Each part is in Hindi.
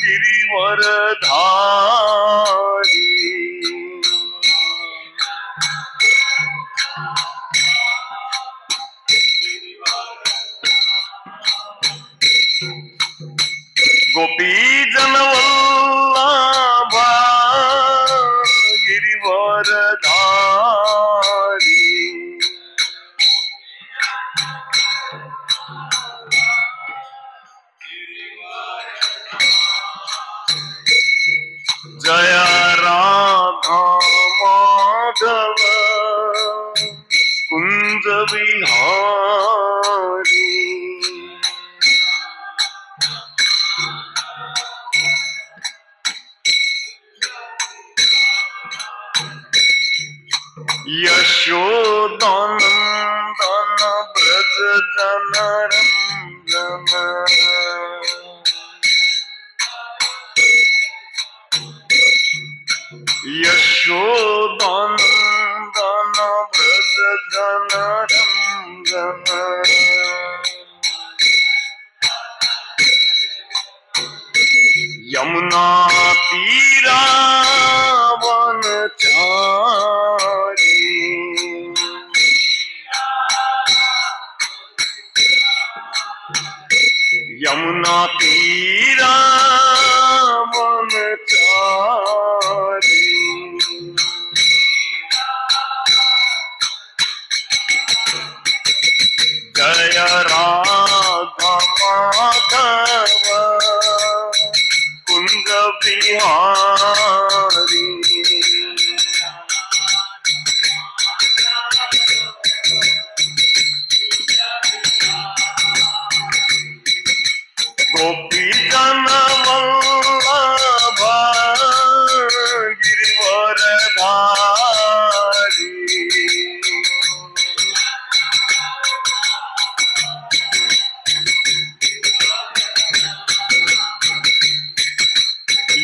गिरिवरधारी। गोपी जनवल्लभा गिरिवरधारी। जय राधा माधव कुंज विहारी। यशोदानंदन व्रज जनरंजन। यशोदानंदन व्रज जनरंजन। यमुना तीरा वनचारी। यमुना तीरा वनचारी। जय राधा माधव कुंज बिहारी। गोपी जनवल्लभा गिरिवरधारी।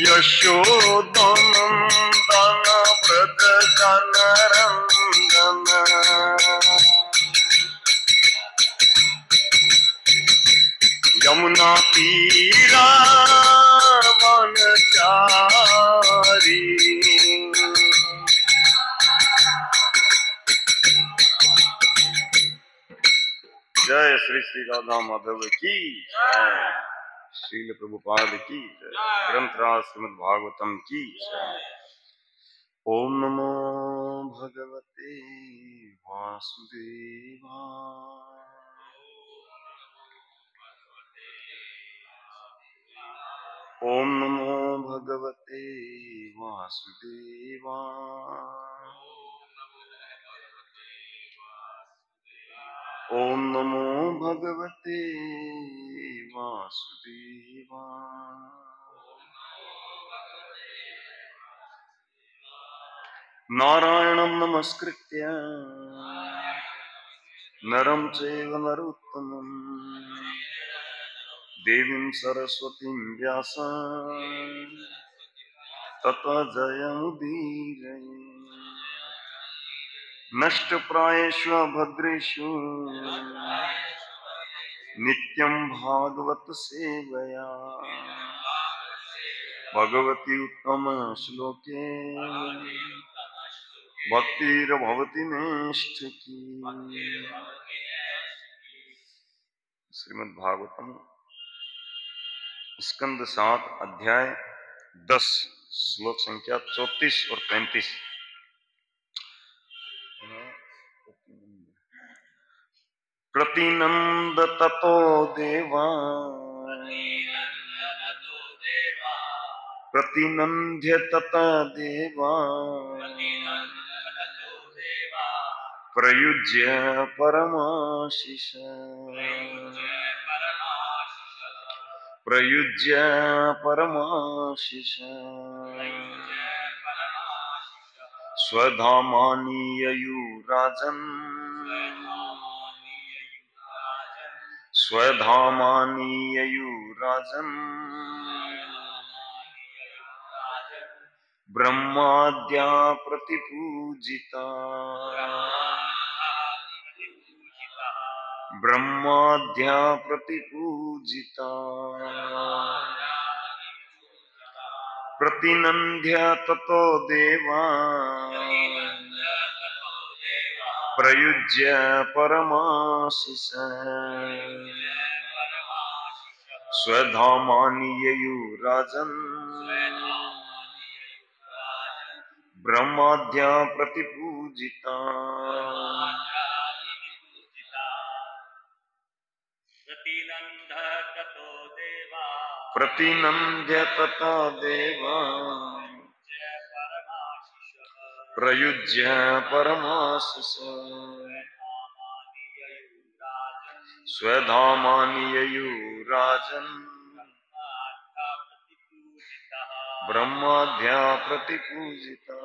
यशोदानंदन व्रज जनरंजन। यमुना तीरा वनचारी। जय श्री श्री राधा माधव की जय। श्रील प्रभुपाद की जय। ग्रंथराज श्रीमद् भागवतम की जय। ओम नमो भगवते वासुदेवाय। ओम नमो भगवते वासुदेवाय। ओम नमो भगवते वासुदेवाय। नारायणं नमस्कृत्य नरं चैव नरोत्तमं देवीं सरस्वतीं व्यासं ततो जयमुदीरये। नष्टप्रायेषु भद्रेषु नित्यं भागवत सेवया भगवती उत्तम श्लोके भक्तिर्भवति नैष्ठिकी। श्रीमद् भागवतम स्कंद 7 अध्याय 10 श्लोक संख्या 34 और 35। प्रतिनंद ततो देवा प्रतिनंद्य तथा देवा प्रयुज्य परमाशिष प्रयुज्य परमाशिष स्वधामानि ययुराजन् स्वधामानि ययुराजन् ब्रह्माद्या प्रतिपूजिता ब्रह्माद्या प्रतिपूजिता प्रतिनंद्य ततो देवा प्रयुज्य परमाशिष स्वधामानि ययुराजन् ब्रह्माद्या प्रतिपूजिता प्रतिनंद्य ततो देवा प्रयुज्य परमाशिष स्वधामानि ययुराजन् ब्रह्माद्या प्रतिपूजिता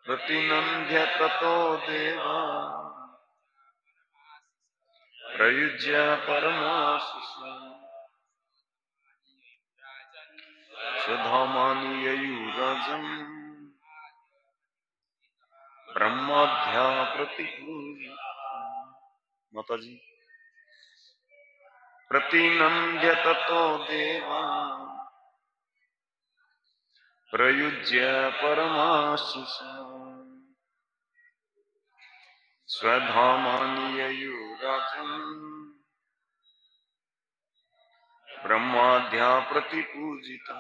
प्रतिनंद्य ततो देवा प्रयुज्य परमाशिष स्वधामानि ययुराजन् ब्रह्माद्या प्रतिपूजिता। माता जी प्रतिनंद्य ततो देवा प्रयुज्य परमाशिष स्वधामानि ययुराजन् ब्रह्माद्या प्रतिपूजिता।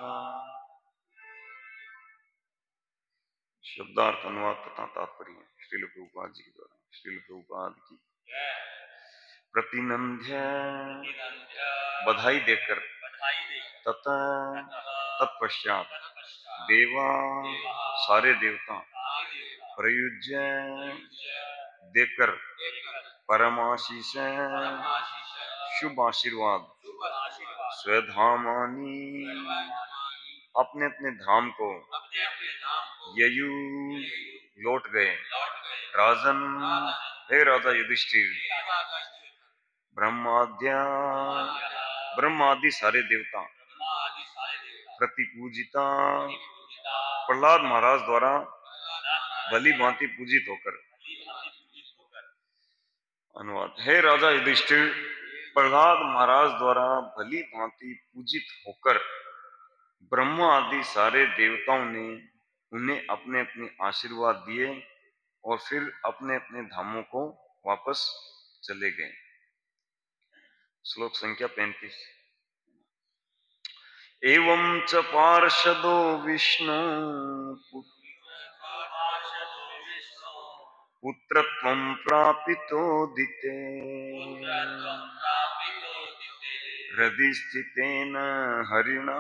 शब्दार्थ अनुवाद तथा तात्पर्य श्रील प्रभुपाद जी के द्वारा। श्रील प्रभुपाद की प्रतिनंद्य बधाई देकर तथा तत्पश्चात देवा सारे देवता प्रयुज्य देकर परमाशीष शुभ आशीर्वाद स्वधामानि अपने अपने धाम को ययु लौट गए। राजन हे राजा युधिष्ठिर ब्रह्माद्या ब्रह्मादि सारे देवता प्रतिपूजिता प्रहलाद महाराज द्वारा भली भांति पूजित होकर। अनुवाद हे राजा युधिष्ठिर प्रहलाद महाराज द्वारा भली भांति पूजित होकर ब्रह्मा आदि सारे देवताओं ने उन्हें अपने अपने आशीर्वाद दिए और फिर अपने अपने धामों को वापस चले गए। श्लोक संख्या 35। एवं च पार्षदो विष्णु पुत्रत्वं प्रापितोदिते हृदि स्थितेन हरिणा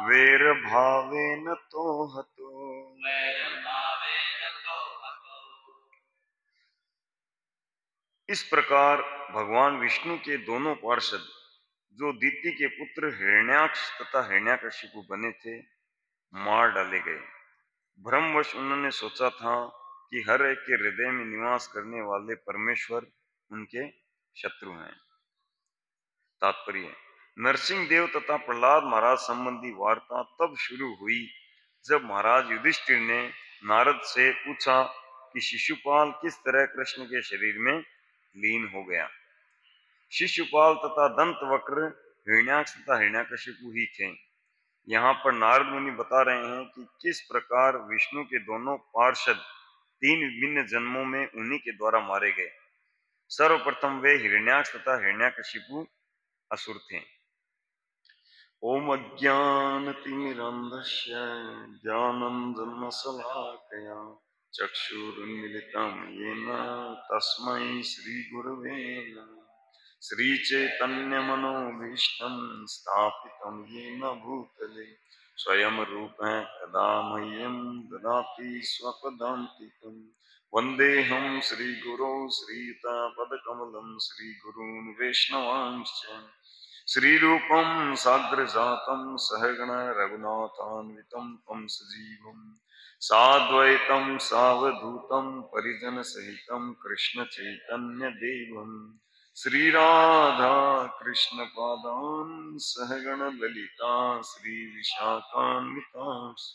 वेर भावेन तो हतो। इस प्रकार भगवान विष्णु के दोनों पार्षद जो दिति के पुत्र हिरण्याक्ष तथा हिरण्याकशिपु बने थे मार डाले गए। भ्रमवश उन्होंने सोचा था कि हर एक के हृदय में निवास करने वाले परमेश्वर उनके शत्रु हैं। तात्पर्य नरसिंह देव तथा प्रहलाद महाराज संबंधी वार्ता तब शुरू हुई जब महाराज युधिष्ठिर ने नारद से पूछा कि शिशुपाल किस तरह कृष्ण के शरीर में लीन हो गया। शिशुपाल तथा दंतवक्र हिरण्याक्ष तथा हिरण्याकशिपु ही थे। यहाँ पर नारद मुनि बता रहे हैं कि किस प्रकार विष्णु के दोनों पार्षद 3 विभिन्न जन्मों में उन्हीं के द्वारा मारे गए। सर्वप्रथम वे हिरण्याक्ष तथा हिरण्याकशिपु असुर थे। ओम अज्ञानतिमिरन्धस्य ज्ञानाञ्जनशलाकया चक्षुरुन्मिलितं येन तस्मै श्रीगुरवे नमः। श्रीचैतन्यमनोभीष्टं स्थापितं येन भूतले स्वयं रूप कदा मह्यं ददाति स्वपदान्तिकं। वन्देऽहं श्रीगुरौ श्रीयुतापदकमलं श्रीगुरून् वैष्णवांश्च श्रीरूपं साग्रजातं सहगण रघुनाथान्वितं तं सजीवं साद्वैतं सावधूतं परिजनसहितं कृष्णचैतन्यदेवं श्रीराधा कृष्णपादान् सहगण ललिता श्रीविशाखान्वितांश्च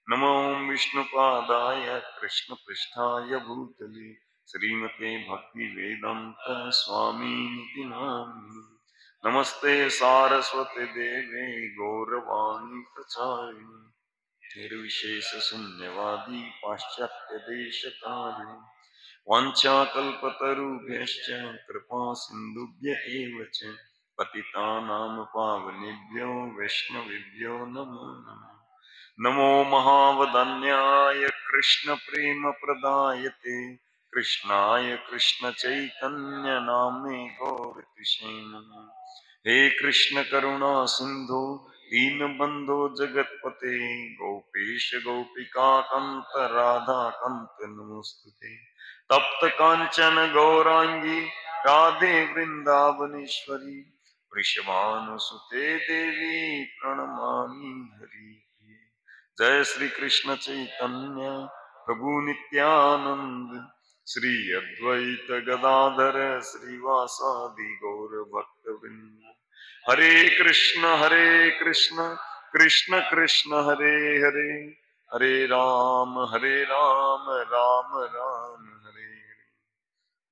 नमो विष्णुपादाय कृष्णपृष्ठाय भूतले श्रीमते भक्तिवेदान्त स्वामीनिति नामिने नमस्ते सारस्वते देवे गौरवाणी प्रचारिणे निर्विशेष शून्यवादी पाश्चात्य देशकारिणे वाञ्छाकल्पतरुभ्यश्च कृपा सिन्धुभ्य एव च पतितानां पावनेभ्यो वैष्णवेभ्यो नमो नमः नमो महावदन्याय कृष्ण प्रेम प्रदायते कृष्णाय कृष्ण चैतन्य नाम्ने गौरतिशे नमः हे कृष्ण करुणा सिंधु दीनबंधो जगतपते गोपेश गोपिका कांत राधा कांत नमोस्तुते तप्त कांचन गौरांगी राधे वृंदावनेश्वरी वृषभानुसुते देवी प्रणमामि हरि जय श्री कृष्ण चैतन्य प्रभु नित्यानंद श्री अद्वैत गदाधर श्रीवासादि गौर भक्त वृंद हरे कृष्ण कृष्ण कृष्ण हरे हरे हरे राम राम राम हरे हरे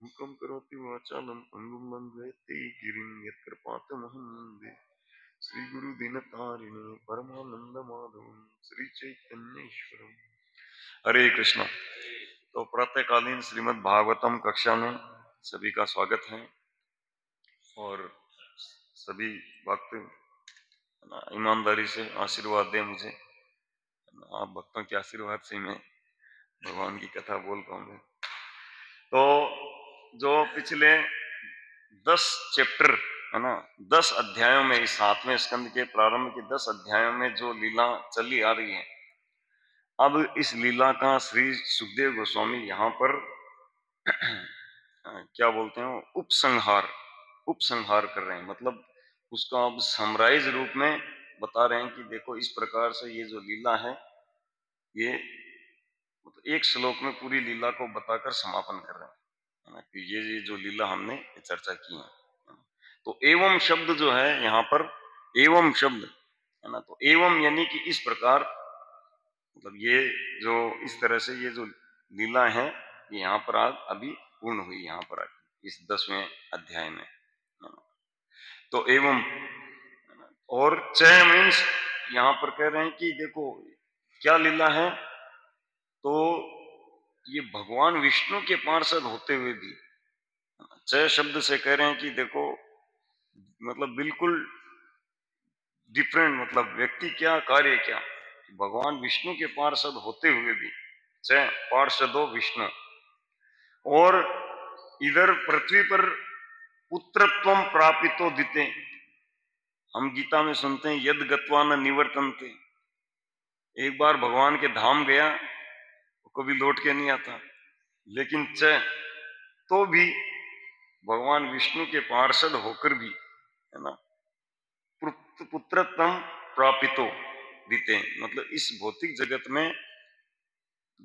मुखं करोति वाचालं पंगुं लंघयति गिरिं यत्कृपातमहं वन्दे श्री गुरु दीनतारिणे परमानंद माधव श्री चैतन्येश्वरम हरे कृष्ण। तो प्रातःकालीन श्रीमद् भागवतम कक्षा में सभी का स्वागत है और सभी भक्त ईमानदारी से आशीर्वाद दें मुझे। आप भक्तों के आशीर्वाद से मैं भगवान की कथा बोल पाऊंगा। तो जो पिछले 10 चैप्टर है ना, 10 अध्यायों में, इस 7वें स्कंद के प्रारंभ के 10 अध्यायों में जो लीला चली आ रही है, अब इस लीला का श्री सुखदेव गोस्वामी यहाँ पर क्या बोलते हैं, उपसंहार कर रहे हैं। मतलब उसका अब समराइज रूप में बता रहे हैं कि देखो इस प्रकार से ये जो लीला है, ये मतलब एक श्लोक में पूरी लीला को बताकर समापन कर रहे हैं कि ये जो लीला हमने चर्चा की है। तो एवं शब्द जो है यहाँ पर, एवं शब्द है ना, तो एवं यानी कि इस प्रकार, मतलब ये जो इस तरह से ये जो लीला है ये यहाँ पर आज अभी पूर्ण हुई, यहाँ पर इस 10वें अध्याय में। तो एवं, और च मीन्स यहाँ पर कह रहे हैं कि देखो क्या लीला है, तो ये भगवान विष्णु के पार्षद होते हुए भी, च शब्द से कह रहे हैं कि देखो मतलब बिल्कुल डिफरेंट, मतलब व्यक्ति क्या कार्य क्या, भगवान विष्णु के पार्षद होते हुए भी, च पार्षदो विष्णु, और इधर पृथ्वी पर पुत्रत्वम प्रापितो दिते, हम गीता में सुनते हैं यद गत्वा न निवर्तन्ते, एक बार भगवान के धाम गया तो कभी लौट के नहीं आता। लेकिन च तो भी भगवान विष्णु के पार्षद होकर भी, है ना, पुत्रत्वम प्रापितो दिते, मतलब इस भौतिक जगत में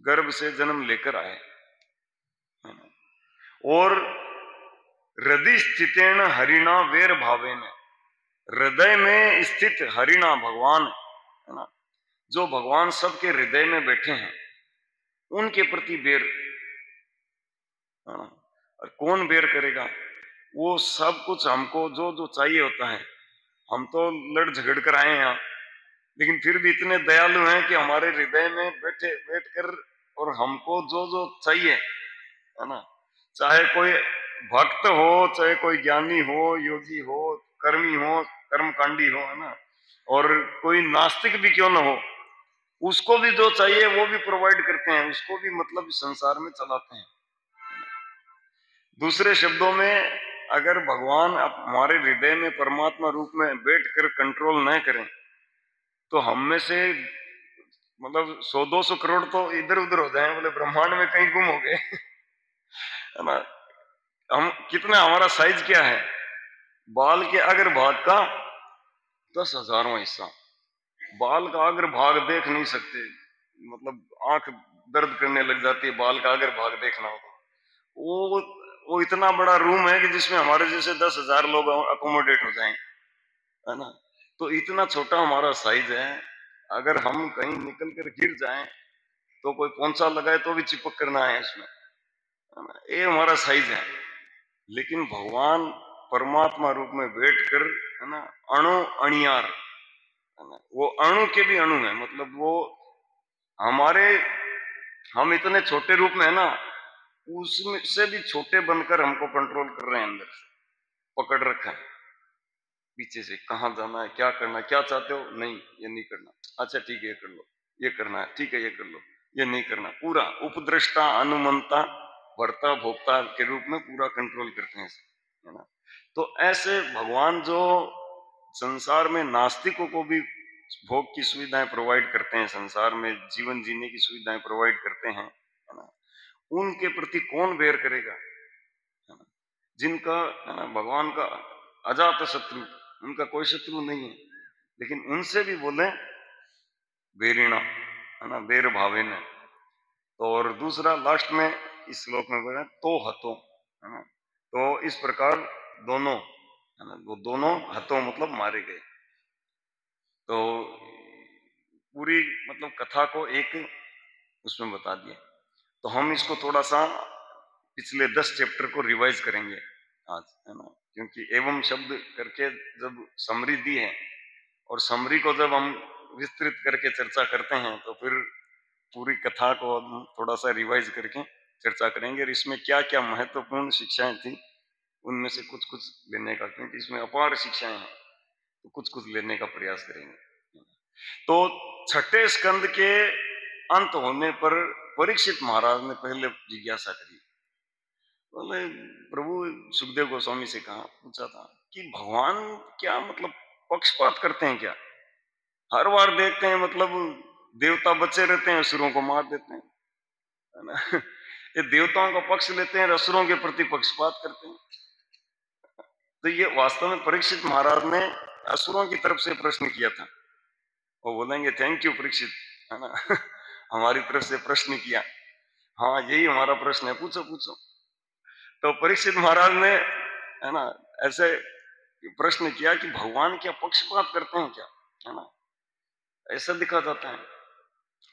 गर्भ से जन्म लेकर आए, है ना, और हृदय स्थितेन हरिणा वेर भावेन, हृदय में स्थित हरिणा भगवान, है ना, जो भगवान सबके हृदय में बैठे हैं उनके प्रति बेर, है ना। और कौन बेर करेगा, वो सब कुछ हमको जो जो चाहिए होता है, हम तो लड़ झगड़ कर आए हैं, लेकिन फिर भी इतने दयालु हैं कि हमारे हृदय में बैठकर और हमको जो जो चाहिए, है ना, चाहे कोई भक्त हो, चाहे कोई ज्ञानी हो, योगी हो, कर्मी हो, कर्मकांडी हो, है ना, और कोई नास्तिक भी क्यों ना हो, उसको भी जो चाहिए वो भी प्रोवाइड करते हैं, उसको भी मतलब संसार में चलाते हैं। दूसरे शब्दों में, अगर भगवान हमारे हृदय में परमात्मा रूप में बैठकर कंट्रोल न करें तो हम में से मतलब 100-200 करोड़ तो इधर उधर हो जाए, बोले ब्रह्मांड में कहीं गुम हो गए है ना। हम कितना, हमारा साइज क्या है, बाल के अग्र भाग का 10,000वां हिस्सा। बाल का अग्र भाग देख नहीं सकते, मतलब आंख दर्द करने लग जाती है बाल का अग्र भाग देखना हो तो। वो इतना बड़ा रूम है कि जिसमें हमारे जैसे 10,000 लोग अकोमोडेट हो जाएं, है ना। तो इतना छोटा हमारा साइज है, अगर हम कहीं निकल कर गिर जाएं तो कोई पोंछा लगाए तो भी चिपक करना है इसमें, है ना। ये हमारा साइज है। लेकिन भगवान परमात्मा रूप में बैठकर, है ना, अणु अणियार, है ना, वो अणु के भी अणु है, मतलब वो हमारे, हम इतने छोटे रूप में है ना, उसमें से भी छोटे बनकर हमको कंट्रोल कर रहे हैं, अंदर से पकड़ रखा है, पीछे से कहाँ जाना है, क्या करना है, क्या चाहते हो, नहीं ये नहीं करना, अच्छा ठीक है ये कर लो, ये करना है ठीक है ये कर लो, ये नहीं करना, पूरा उपद्रष्टा अनुमंता वर्ता भोक्ता के रूप में पूरा कंट्रोल करते हैं, है ना। तो ऐसे भगवान जो संसार में नास्तिकों को भी भोग की सुविधाएं प्रोवाइड करते हैं, संसार में जीवन जीने की सुविधाएं प्रोवाइड करते हैं, है ना, उनके प्रति कौन बैर करेगा, है ना। जिनका, है ना, भगवान का अजात शत्रु, उनका कोई शत्रु नहीं है, लेकिन उनसे भी बोले बेरिणा, है ना, बेर भावे ने। और दूसरा लास्ट में इस श्लोक में बोला तो हतो, है ना। तो इस प्रकार दोनों, है ना, वो दोनों हतो मतलब मारे गए। तो पूरी मतलब कथा को एक उसमें बता दिया। तो हम इसको थोड़ा सा पिछले 10 चैप्टर को रिवाइज करेंगे आज, है ना, क्योंकि एवं शब्द करके जब समरी दी है और समरी को जब हम विस्तृत करके चर्चा करते हैं तो फिर पूरी कथा को हम थोड़ा सा रिवाइज करके चर्चा करेंगे, और इसमें क्या क्या महत्वपूर्ण शिक्षाएं थी उनमें से कुछ कुछ लेने का, क्योंकि इसमें अपार शिक्षाएं हैं, तो कुछ कुछ लेने का प्रयास करेंगे। तो छठे स्कंद के अंत होने पर परीक्षित महाराज ने पहले जिज्ञासा करी, बोले प्रभु, सुखदेव गोस्वामी से कहा, पूछा था कि भगवान क्या मतलब पक्षपात करते हैं क्या? हर बार देखते हैं मतलब देवता बचे रहते हैं, असुरों को मार देते हैं, है ना ये देवताओं का पक्ष लेते हैं, असुरों के प्रति पक्षपात करते हैं। तो ये वास्तव में परीक्षित महाराज ने असुरों की तरफ से प्रश्न किया था। वो बोलेंगे थैंक यू परीक्षित, है ना हमारी तरफ से प्रश्न किया, हाँ यही हमारा प्रश्न है, पूछो पूछो। तो परीक्षित महाराज ने, है ना, ऐसे प्रश्न किया कि भगवान क्या पक्षपात करते हैं क्या, है ना, ऐसा दिखा जाता है।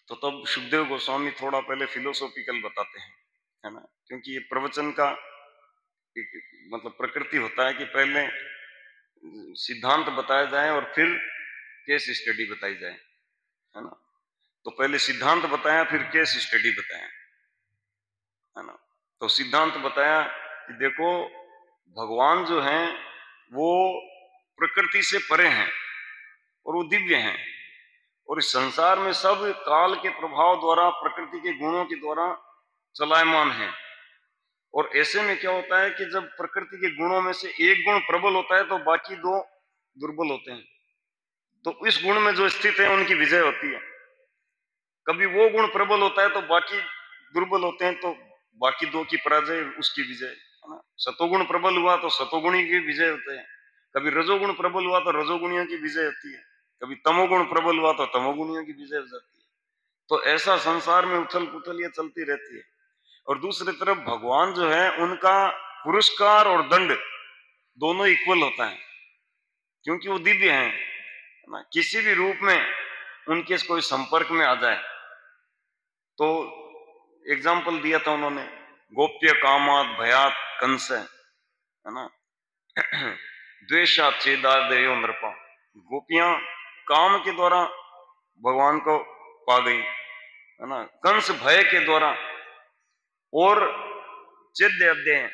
तो तब सुखदेव गोस्वामी थोड़ा पहले फिलोसॉफिकल बताते हैं, है ना, क्योंकि ये प्रवचन का एक मतलब प्रकृति होता है कि पहले सिद्धांत बताया जाए और फिर केस स्टडी बताई जाए, है ना। तो पहले सिद्धांत बताया फिर केस स्टडी बताया, है ना। तो सिद्धांत बताया कि देखो भगवान जो हैं वो प्रकृति से परे हैं और वो दिव्य हैं, और इस संसार में सब काल के प्रभाव द्वारा प्रकृति के गुणों के द्वारा चलायमान है। और ऐसे में क्या होता है कि जब प्रकृति के गुणों में से एक गुण प्रबल होता है तो बाकी दो दुर्बल होते हैं, तो इस गुण में जो स्थित है उनकी विजय होती है। कभी वो गुण प्रबल होता है तो बाकी दुर्बल होते हैं, तो बाकी दो की पराजय उसकी विजय, है ना। सतोगुण प्रबल हुआ तो सतोगुणी की विजय होते हैं, कभी रजोगुण प्रबल हुआ तो रजोगुणियों की विजय होती है, कभी तमोगुण प्रबल हुआ तो तमोगुणियों की विजय हो जाती है। तो ऐसा संसार में उथल पुथल ये चलती रहती है। और दूसरी तरफ भगवान जो है उनका पुरस्कार और दंड दोनों इक्वल होता है, क्योंकि वो दिव्य हैं, है ना। किसी भी रूप में उनके कोई संपर्क में आ जाए तो एग्जाम्पल दिया था उन्होंने, गोप्य कामात भयात कंस, है ना द्वेषा छेदा देयो नृपा, गोपियां काम के द्वारा भगवान को पा गई, है ना, कंस भय के द्वारा, और चेद्य अध्यय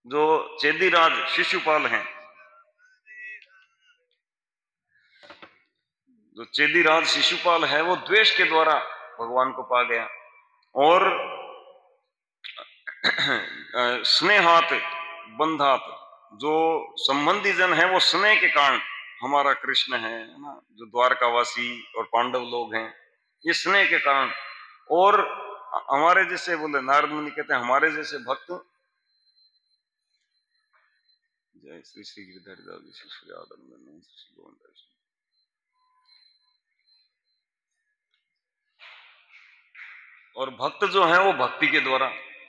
जो चेदीराज शिशुपाल हैं, जो चेदीराज शिशुपाल है वो द्वेष के द्वारा भगवान को पा गया, और स्नेहात बंधात जो संबंधी जन है वो स्नेह के कारण हमारा कृष्ण है ना, जो द्वारकावासी और पांडव लोग हैं, ये स्नेह के कारण। और हमारे जैसे, बोले नारद मुनि कहते हैं, हमारे जैसे भक्त, जय श्री श्री गिरधर दास श्री श्री आदम श्री गोविंद। और भक्त जो है वो भक्ति के द्वारा,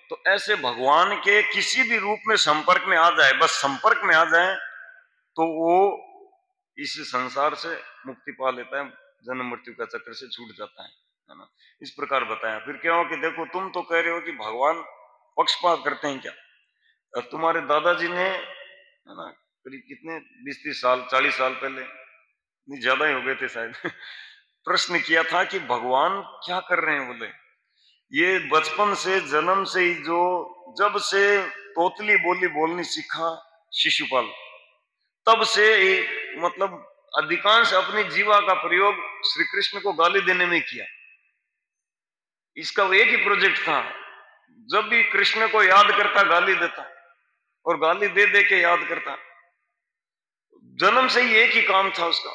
तो ऐसे भगवान के किसी भी रूप में संपर्क में आ जाए, बस संपर्क में आ जाए तो वो इस संसार से मुक्ति पा लेता है, जन्म मृत्यु का चक्र से छूट जाता है ना। इस प्रकार बताया। फिर क्या हो कि देखो, तुम तो कह रहे हो कि भगवान पक्षपात करते हैं क्या। अब तुम्हारे दादाजी ने, है ना, करीब कितने 20-30 साल 40 साल पहले, नहीं ज्यादा ही हो गए थे शायद प्रश्न किया था कि भगवान क्या कर रहे हैं। बोले ये बचपन से, जन्म से ही, जो जब से तोतली बोली बोलनी सीखा शिशुपाल, तब से मतलब अधिकांश अपनी जीवा का प्रयोग श्री कृष्ण को गाली देने में किया। इसका वो एक ही प्रोजेक्ट था, जब भी कृष्ण को याद करता गाली देता, और गाली दे दे के याद करता। जन्म से ही एक ही काम था उसका।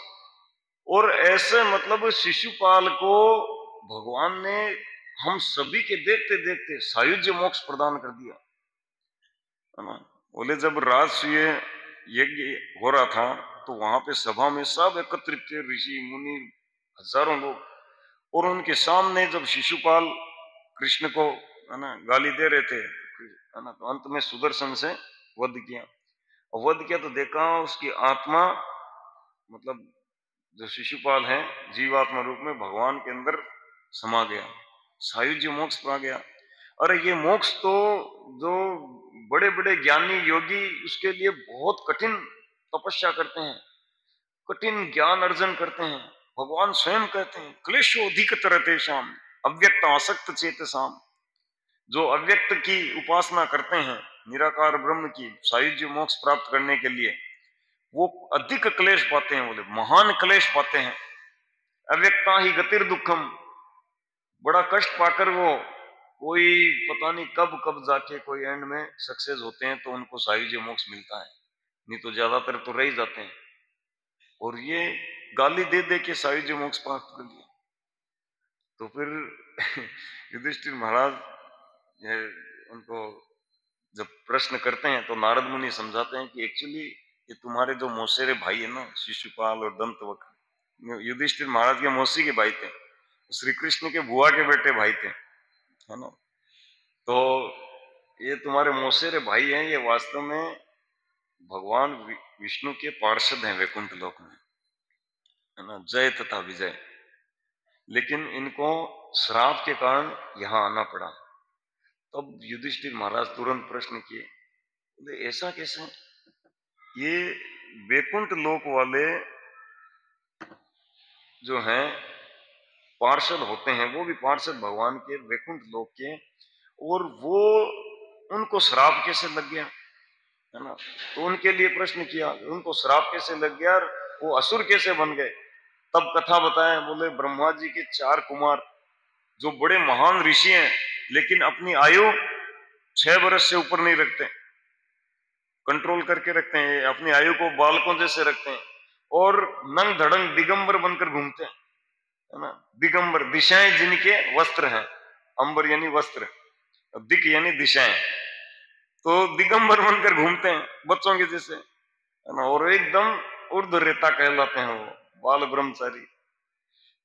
और ऐसे मतलब शिशुपाल को भगवान ने हम सभी के देखते देखते सायुज्य मोक्ष प्रदान कर दिया, है ना। बोले जब राजसूय यज्ञ हो रहा था तो वहां पे सभा में सब एकत्रित थे, ऋषि मुनि हजारों लोग, और उनके सामने जब शिशुपाल कृष्ण को, है ना, गाली दे रहे थे, है ना, तो अंत में सुदर्शन से वध किया। और वध किया तो देखा उसकी आत्मा, मतलब जो शिशुपाल है, जीवात्मा रूप में भगवान के अंदर समा गया, सायुज्य मोक्ष पा गया। अरे ये मोक्ष तो जो बड़े बड़े ज्ञानी योगी उसके लिए बहुत कठिन तपस्या करते हैं, कठिन ज्ञान अर्जन करते हैं। भगवान स्वयं कहते हैं क्लेशो अधिकतर तेषाम अव्यक्त आसक्त चेतसाम। जो अव्यक्त की उपासना करते हैं, निराकार ब्रह्म की, सायुज्य मोक्ष प्राप्त करने के लिए, वो अधिक क्लेश पाते हैं। बोले महान क्लेश पाते हैं। अव्यक्ता ही गतिर दुखम, बड़ा कष्ट पाकर वो कोई पता नहीं कब कब जाके कोई एंड में सक्सेस होते हैं, तो उनको सायुज्य मोक्ष मिलता है, नहीं तो ज्यादातर तो रह ही जाते हैं। और ये गाली दे दे के सायुज्य मोक्ष प्राप्त कर लिया। तो फिर युधिष्ठिर महाराज ये उनको जब प्रश्न करते हैं तो नारद मुनि समझाते हैं कि एक्चुअली ये तुम्हारे जो मौसेरे भाई है ना, शिशुपाल और दंतवक्र, युधिष्ठिर महाराज के मौसी के भाई थे, श्री कृष्ण के बुआ के बेटे भाई थे, है ना। तो ये तुम्हारे मौसेरे भाई हैं, ये वास्तव में भगवान विष्णु के पार्षद हैं वैकुंठ लोक में, है ना, जय तथा विजय। लेकिन इनको श्राप के कारण यहां आना पड़ा। तब युधिष्ठिर महाराज तुरंत प्रश्न किए, बोले ऐसा कैसे। ये वैकुंठ लोक वाले जो हैं पार्षद होते हैं, वो भी पार्षद भगवान के वैकुंठ लोक के, और वो उनको श्राप कैसे लग गया, है ना। तो उनके लिए प्रश्न किया, उनको श्राप कैसे लग गया, वो असुर कैसे बन गए। तब कथा बताएं, बोले ब्रह्मा जी के 4 कुमार जो बड़े महान ऋषि हैं, लेकिन अपनी आयु 6 वर्ष से ऊपर नहीं रखते, कंट्रोल करके रखते हैं, अपनी आयु को बालकों जैसे रखते हैं, और नंग धड़ंग दिगंबर बनकर घूमते हैं, है ना। दिगंबर दिशाएं जिनके वस्त्र हैं, अंबर यानी वस्त्र, दिक यानी दिशाएं, तो दिगंबर बनकर घूमते हैं बच्चों के जैसे, है ना। और एकदम उर्ध रेता कहलाते हैं वो, बाल ब्रह्मचारी।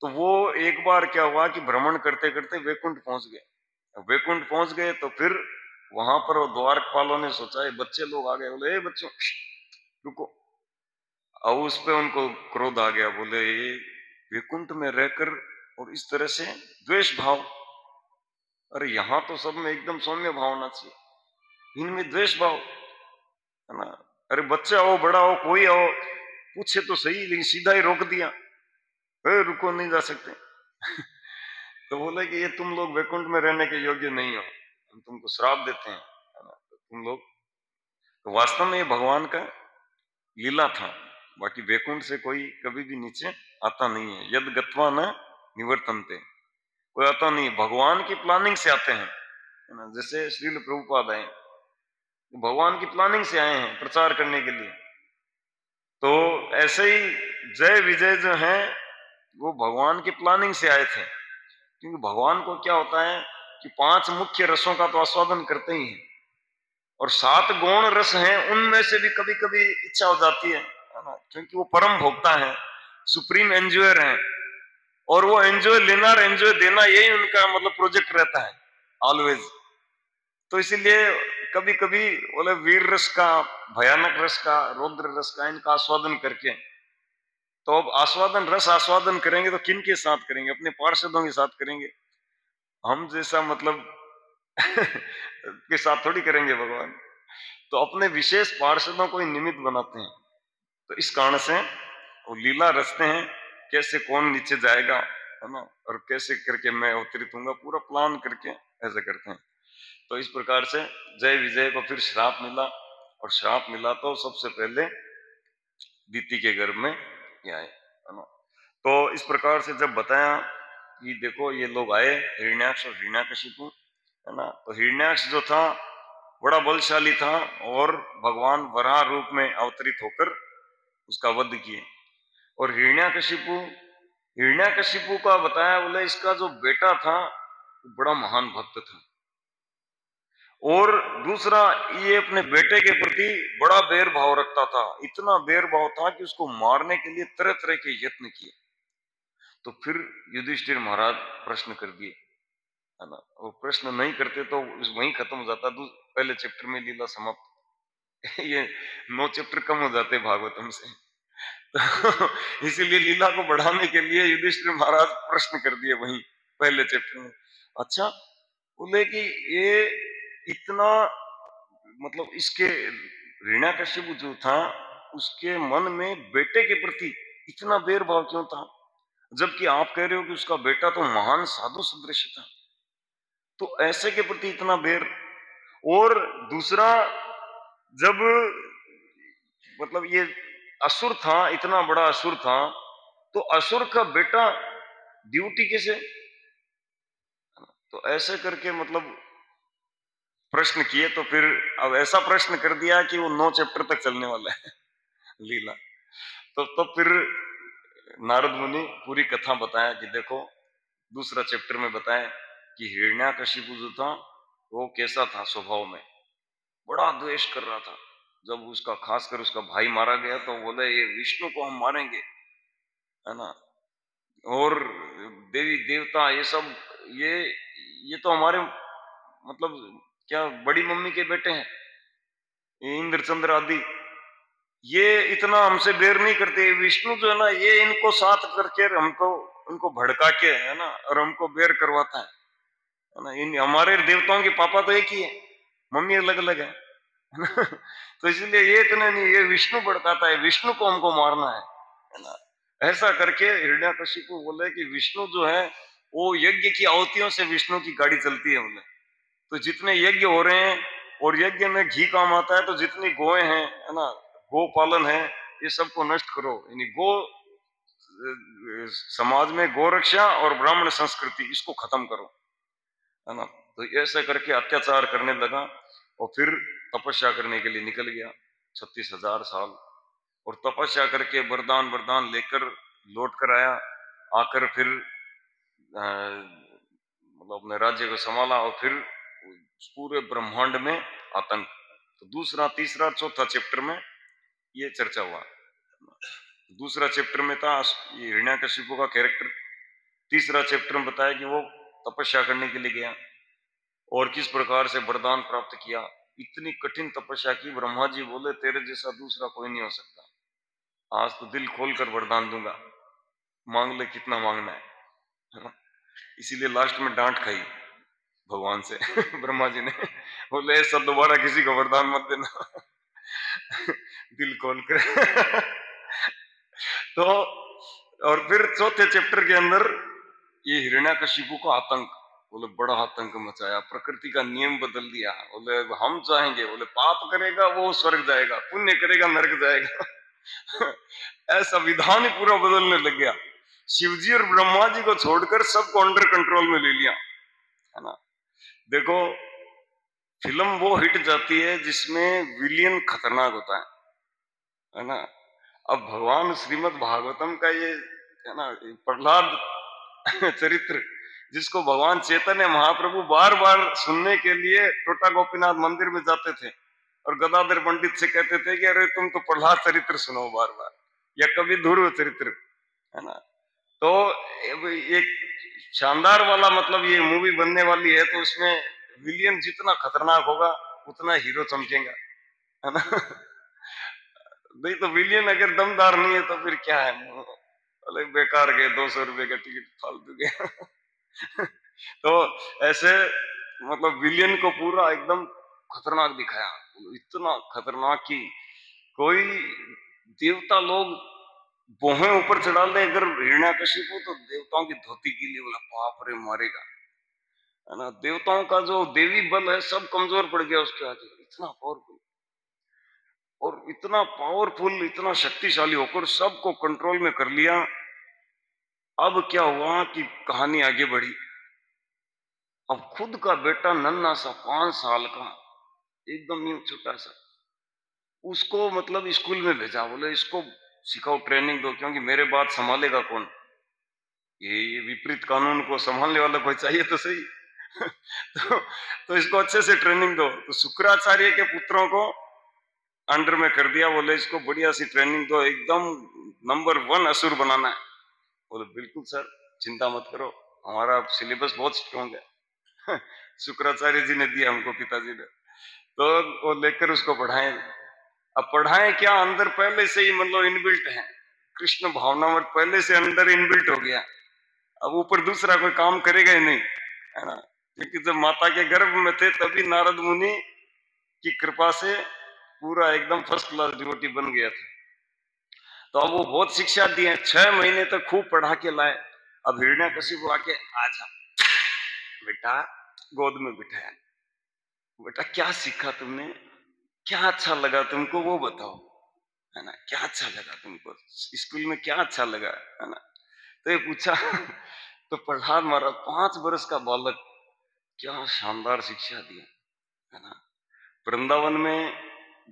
तो वो एक बार क्या हुआ कि भ्रमण करते करते वैकुंठ पहुंच गए। वैकुंठ पहुंच गए तो फिर वहां पर वो द्वारपालों ने सोचा ये बच्चे लोग आ गए, बोले ए बच्चों रुको। अब उस पे उनको क्रोध आ गया, बोले ये वैकुंठ में रहकर और इस तरह से द्वेष भाव, अरे यहां तो सब में एकदम सौम्य भाव होना चाहिए, इनमें द्वेष भाव, है ना। अरे बच्चा हो बड़ा हो कोई हो, पूछे तो सही, लेकिन सीधा ही रोक दिया, रुको नहीं जा सकते तो बोले कि ये तुम लोग वैकुंठ में रहने के योग्य नहीं हो, हम तुमको श्राप देते हैं, है ना। तो तुम लोग, तो वास्तव में ये भगवान का लीला था, बाकी वैकुंठ से कोई कभी भी नीचे आता नहीं है। यद गत्वा न निवर्तनते, कोई आता नहीं, भगवान की प्लानिंग से आते हैं, है ना। जैसे श्रील प्रभुपाद आए, भगवान की प्लानिंग से आए हैं प्रचार करने के लिए। तो ऐसे ही जय विजय जो है वो भगवान की प्लानिंग से आए थे, क्योंकि भगवान को क्या होता है कि 5 मुख्य रसों का तो आस्वादन करते ही हैं, और 7 गौण रस हैं, उनमें से भी कभी कभी इच्छा हो जाती है ना, क्योंकि वो परम भोक्ता है, सुप्रीम एंजॉयर है, और वो एंजॉय लेना और एंजॉय देना यही उनका मतलब प्रोजेक्ट रहता है ऑलवेज। तो इसीलिए कभी कभी बोले वीर रस का, भयानक रस का, रौद्र रस का, इनका आस्वादन करके, तो अब आस्वादन रस आस्वादन करेंगे तो किन के साथ करेंगे? अपने पार्षदों के साथ करेंगे, हम जैसा मतलब के साथ थोड़ी करेंगे भगवान। तो अपने विशेष पार्षदों को ही निमित्त बनाते हैं। तो इस कारण से वो लीला रचते हैं, कैसे कौन नीचे जाएगा, है ना, और कैसे करके मैं अवतरित हूंगा, पूरा प्लान करके ऐसे करते हैं। तो इस प्रकार से जय विजय को फिर श्राप मिला, और श्राप मिला तो सबसे पहले दीति के गर्भ में ये आए, है ना। तो इस प्रकार से जब बताया कि देखो ये लोग आए, हिरण्याक्ष और हिरण्याकशिपु, है ना, तो हिरण्याक्ष जो था बड़ा बलशाली था, और भगवान वराह रूप में अवतरित होकर उसका वध किए। और हिरण्याकशिपु, हिरण्याकशिपु का बताया बोले इसका जो बेटा था बड़ा महान भक्त था, और दूसरा ये अपने बेटे के प्रति बड़ा बैर भाव रखता था, इतना बैर भाव था कि उसको मारने के लिए तरह तरह के यत्न किए। तो फिर युधिष्ठिर महाराज प्रश्न कर दिए, है ना, वो प्रश्न नहीं करते तो वहीं खत्म हो जाता, पहले चैप्टर में लीला समाप्त। ये 9 चैप्टर कम हो जाते भागवतम से। तो इसीलिए लीला को बढ़ाने के लिए युधिष्ठिर महाराज प्रश्न कर दिए वहीं पहले चैप्टर में। अच्छा, बोले कि ये इतना मतलब इसके हिरण्याकशिपु जो था उसके मन में बेटे के प्रति इतना बैर भाव क्यों था, जबकि आप कह रहे हो कि उसका बेटा तो महान साधु सदृश था, तो ऐसे के प्रति इतना बैर। और दूसरा, जब मतलब ये असुर था, इतना बड़ा असुर था, तो असुर का बेटा ड्यूटी कैसे, तो ऐसे करके मतलब प्रश्न किए। तो फिर अब ऐसा प्रश्न कर दिया कि वो 9 चैप्टर तक चलने वाला है लीला। तो फिर नारद मुनि पूरी कथा बताया कि देखो, दूसरा चैप्टर में बताया कि हिरण्याकशिपु जो था वो कैसा था स्वभाव में, बड़ा द्वेष कर रहा था। जब उसका खासकर उसका भाई मारा गया तो बोले ये विष्णु को हम मारेंगे, है ना, और देवी देवता ये सब, ये तो हमारे मतलब क्या बड़ी मम्मी के बेटे हैं, ये इंद्र चंद्र आदि, ये इतना हमसे बैर नहीं करते। विष्णु जो है ना, ये इनको साथ करके हमको, उनको भड़का के, है ना, और हमको बैर करवाता है ना। इन हमारे देवताओं के पापा तो एक ही है, मम्मी अलग अलग है तो इसलिए ये इतने नहीं, ये विष्णु भड़काता है, विष्णु को हमको मारना है ना। ऐसा करके हिरण्याकशिपु बोले कि विष्णु जो है वो यज्ञ की आहुतियों से विष्णु की गाड़ी चलती है बोले। तो जितने यज्ञ हो रहे हैं, और यज्ञ में घी काम आता है, तो जितनी गोएं हैं, है ना, गो पालन है, ये सबको नष्ट करो। यानी गो समाज में गोरक्षा और ब्राह्मण संस्कृति इसको खत्म करो, है ना। तो ऐसे करके अत्याचार करने लगा, और फिर तपस्या करने के लिए निकल गया 36,000 साल, और तपस्या करके वरदान वरदान लेकर लौट कर आया। आकर फिर मतलब अपने राज्य को संभाला, और फिर पूरे ब्रह्मांड में आतंक। तो दूसरा, तीसरा, चौथा चैप्टर में ये चर्चा हुआ। दूसरा चैप्टर में था ये हिरण्याकशिपु का कैरेक्टर, तीसरा चैप्टर में बताया कि वो तपस्या करने के लिए गया और किस प्रकार से वरदान प्राप्त किया। इतनी कठिन तपस्या की, ब्रह्मा जी बोले तेरे जैसा दूसरा कोई नहीं हो सकता, आज तो दिल खोलकर वरदान दूंगा, मांग ले कितना मांगना है ना। इसीलिए लास्ट में डांट खाई भगवान से ब्रह्मा जी ने, बोले ऐसा दोबारा किसी को वरदान मत देना दिल खोल कर तो और फिर चौथे चैप्टर के अंदर ये हिरण्याकशिपु का आतंक, बोले बड़ा आतंक मचाया, प्रकृति का नियम बदल दिया। बोले हम चाहेंगे, बोले पाप करेगा वो स्वर्ग जाएगा, पुण्य करेगा नरक जाएगा ऐसा विधान ही पूरा बदलने लग गया। शिवजी और ब्रह्मा जी को छोड़कर सबको अंडर कंट्रोल में ले लिया, है ना। देखो, फिल्म वो हिट जाती है जिसमें विलियन खतरनाक होता है ना। अब भगवान श्रीमद् भागवतम का ये है ना प्रहलाद चरित्र, जिसको भगवान चैतन्य महाप्रभु बार बार सुनने के लिए टोटा गोपीनाथ मंदिर में जाते थे और गदाधर पंडित से कहते थे कि अरे तुम तो प्रहलाद चरित्र सुनो बार बार, या कभी ध्रुव चरित्र, है ना। तो एक शानदार वाला मतलब ये मूवी बनने वाली है, तो उसमें विलियन जितना खतरनाक होगा उतना हीरो चमकेगा, है ना। नहीं तो विलियन अगर दमदार नहीं है तो फिर क्या है, अरे बेकार गए 200 रुपए का टिकट फालतू गया। तो ऐसे मतलब विलियन को पूरा एकदम खतरनाक दिखाया, इतना खतरनाक कि कोई देवता लोग बोहे ऊपर चढ़ा दे अगर हिरण्याकशिपु, तो देवताओं की धोती के लिए बोला बाप रे मारेगा, है ना। देवताओं का जो देवी बल है सब कमजोर पड़ गया उसके आगे, इतना पावरफुल, और इतना पावरफुल, इतना शक्तिशाली होकर सबको कंट्रोल में कर लिया। अब क्या हुआ कि कहानी आगे बढ़ी। अब खुद का बेटा नन्हा सा 5 साल का, एकदम न्यू छोटा सा, उसको मतलब स्कूल में भेजा, बोले इसको सिखाओ, ट्रेनिंग दो, क्योंकि मेरे बाद संभालेगा कौन, ये विपरीत कानून को संभालने वाला कोई चाहिए तो सही। तो इसको अच्छे से ट्रेनिंग दो। तो शुक्राचार्य के पुत्रों को अंडर में कर दिया, बोले इसको बढ़िया सी ट्रेनिंग दो, एकदम नंबर 1 असुर बनाना है। बोले बिल्कुल सर, चिंता मत करो, हमारा सिलेबस बहुत स्ट्रॉन्ग है। शुक्राचार्य जी ने दिया हमको, पिताजी ने, तो वो लेकर उसको पढ़ाएं। अब पढ़ाएं क्या, अंदर पहले से ही मतलब इनबिल्ट है, कृष्ण भावनामृत पहले से अंदर इनबिल्ट हो गया। अब ऊपर दूसरा कोई काम करेगा ही नहीं, है ना, क्योंकि जब माता के गर्भ में थे तभी नारद मुनि की कृपा से पूरा एकदम फर्स्ट क्लास डिवोटी बन गया था। तो अब वो बहुत शिक्षा दी है, 6 महीने तक खूब पढ़ा के लाए। अब हिरण्याकशिपु आके आजा बेटा, गोद में बिठाया, बेटा क्या सीखा तुमने, क्या अच्छा लगा तुमको वो बताओ, है ना, क्या अच्छा लगा तुमको स्कूल में, क्या अच्छा लगा, है ना। तो ये पूछा। तो प्रहलाद महाराज 5 वर्ष का बालक, क्या शानदार शिक्षा दी, है ना। वृंदावन में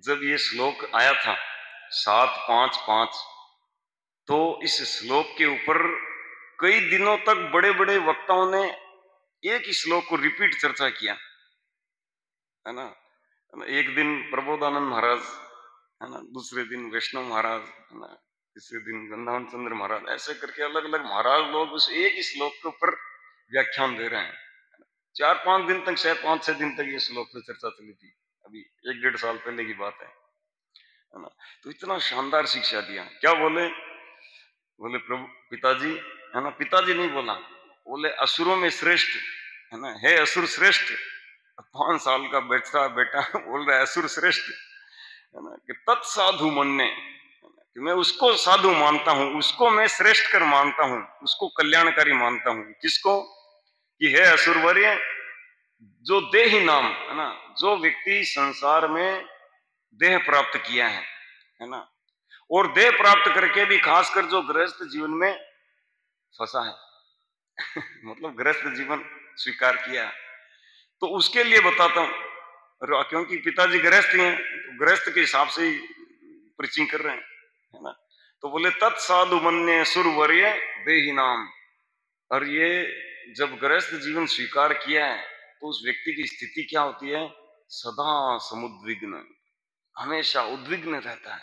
जब ये श्लोक आया था 7-5-5, तो इस श्लोक के ऊपर कई दिनों तक बड़े बड़े वक्ताओं ने एक ही श्लोक को रिपीट चर्चा किया, है ना। एक दिन प्रबोधानंद महाराज, है ना, दूसरे दिन वैष्णव महाराज, है ना, तीसरे दिन वृंदावन चंद्र महाराज, ऐसे करके अलग अलग महाराज लोग उस एक ही श्लोक के ऊपर व्याख्यान दे रहे हैं। 4-5 दिन तक, शायद 5-6 दिन तक ये श्लोक पर चर्चा चली थी, अभी 1-1.5 साल पहले की बात है ना। तो इतना शानदार शिक्षा दिया। क्या बोले, बोले प्रभु पिताजी, है ना, पिताजी नहीं बोला, बोले असुरों में श्रेष्ठ, है ना, हे असुर श्रेष्ठ। 5 साल का बेटा बोल रहा है असुर श्रेष्ठ, है ना, कि तत्साधु मन्ने, कि मैं उसको साधु मानता हूं, उसको मैं श्रेष्ठ कर मानता हूं, उसको कल्याणकारी मानता हूं। किसको, कि है असुरवर्य, जो देही नाम, है ना, जो व्यक्ति संसार में देह प्राप्त किया है ना, और देह प्राप्त करके भी खासकर जो गृहस्थ जीवन में फंसा है। मतलब गृहस्थ जीवन स्वीकार किया, तो उसके लिए बताता हूं, क्योंकि पिताजी गृहस्थ हैं, तो गृहस्थ के हिसाब से ही प्रीचिंग कर रहे हैं, है ना। तो बोले तत्साधु मन्ये सुरवर्य देही नाम। और ये जब गृहस्थ जीवन स्वीकार किया है तो उस व्यक्ति की स्थिति क्या होती है, सदा समुद्विग्न, हमेशा उद्विग्न रहता है,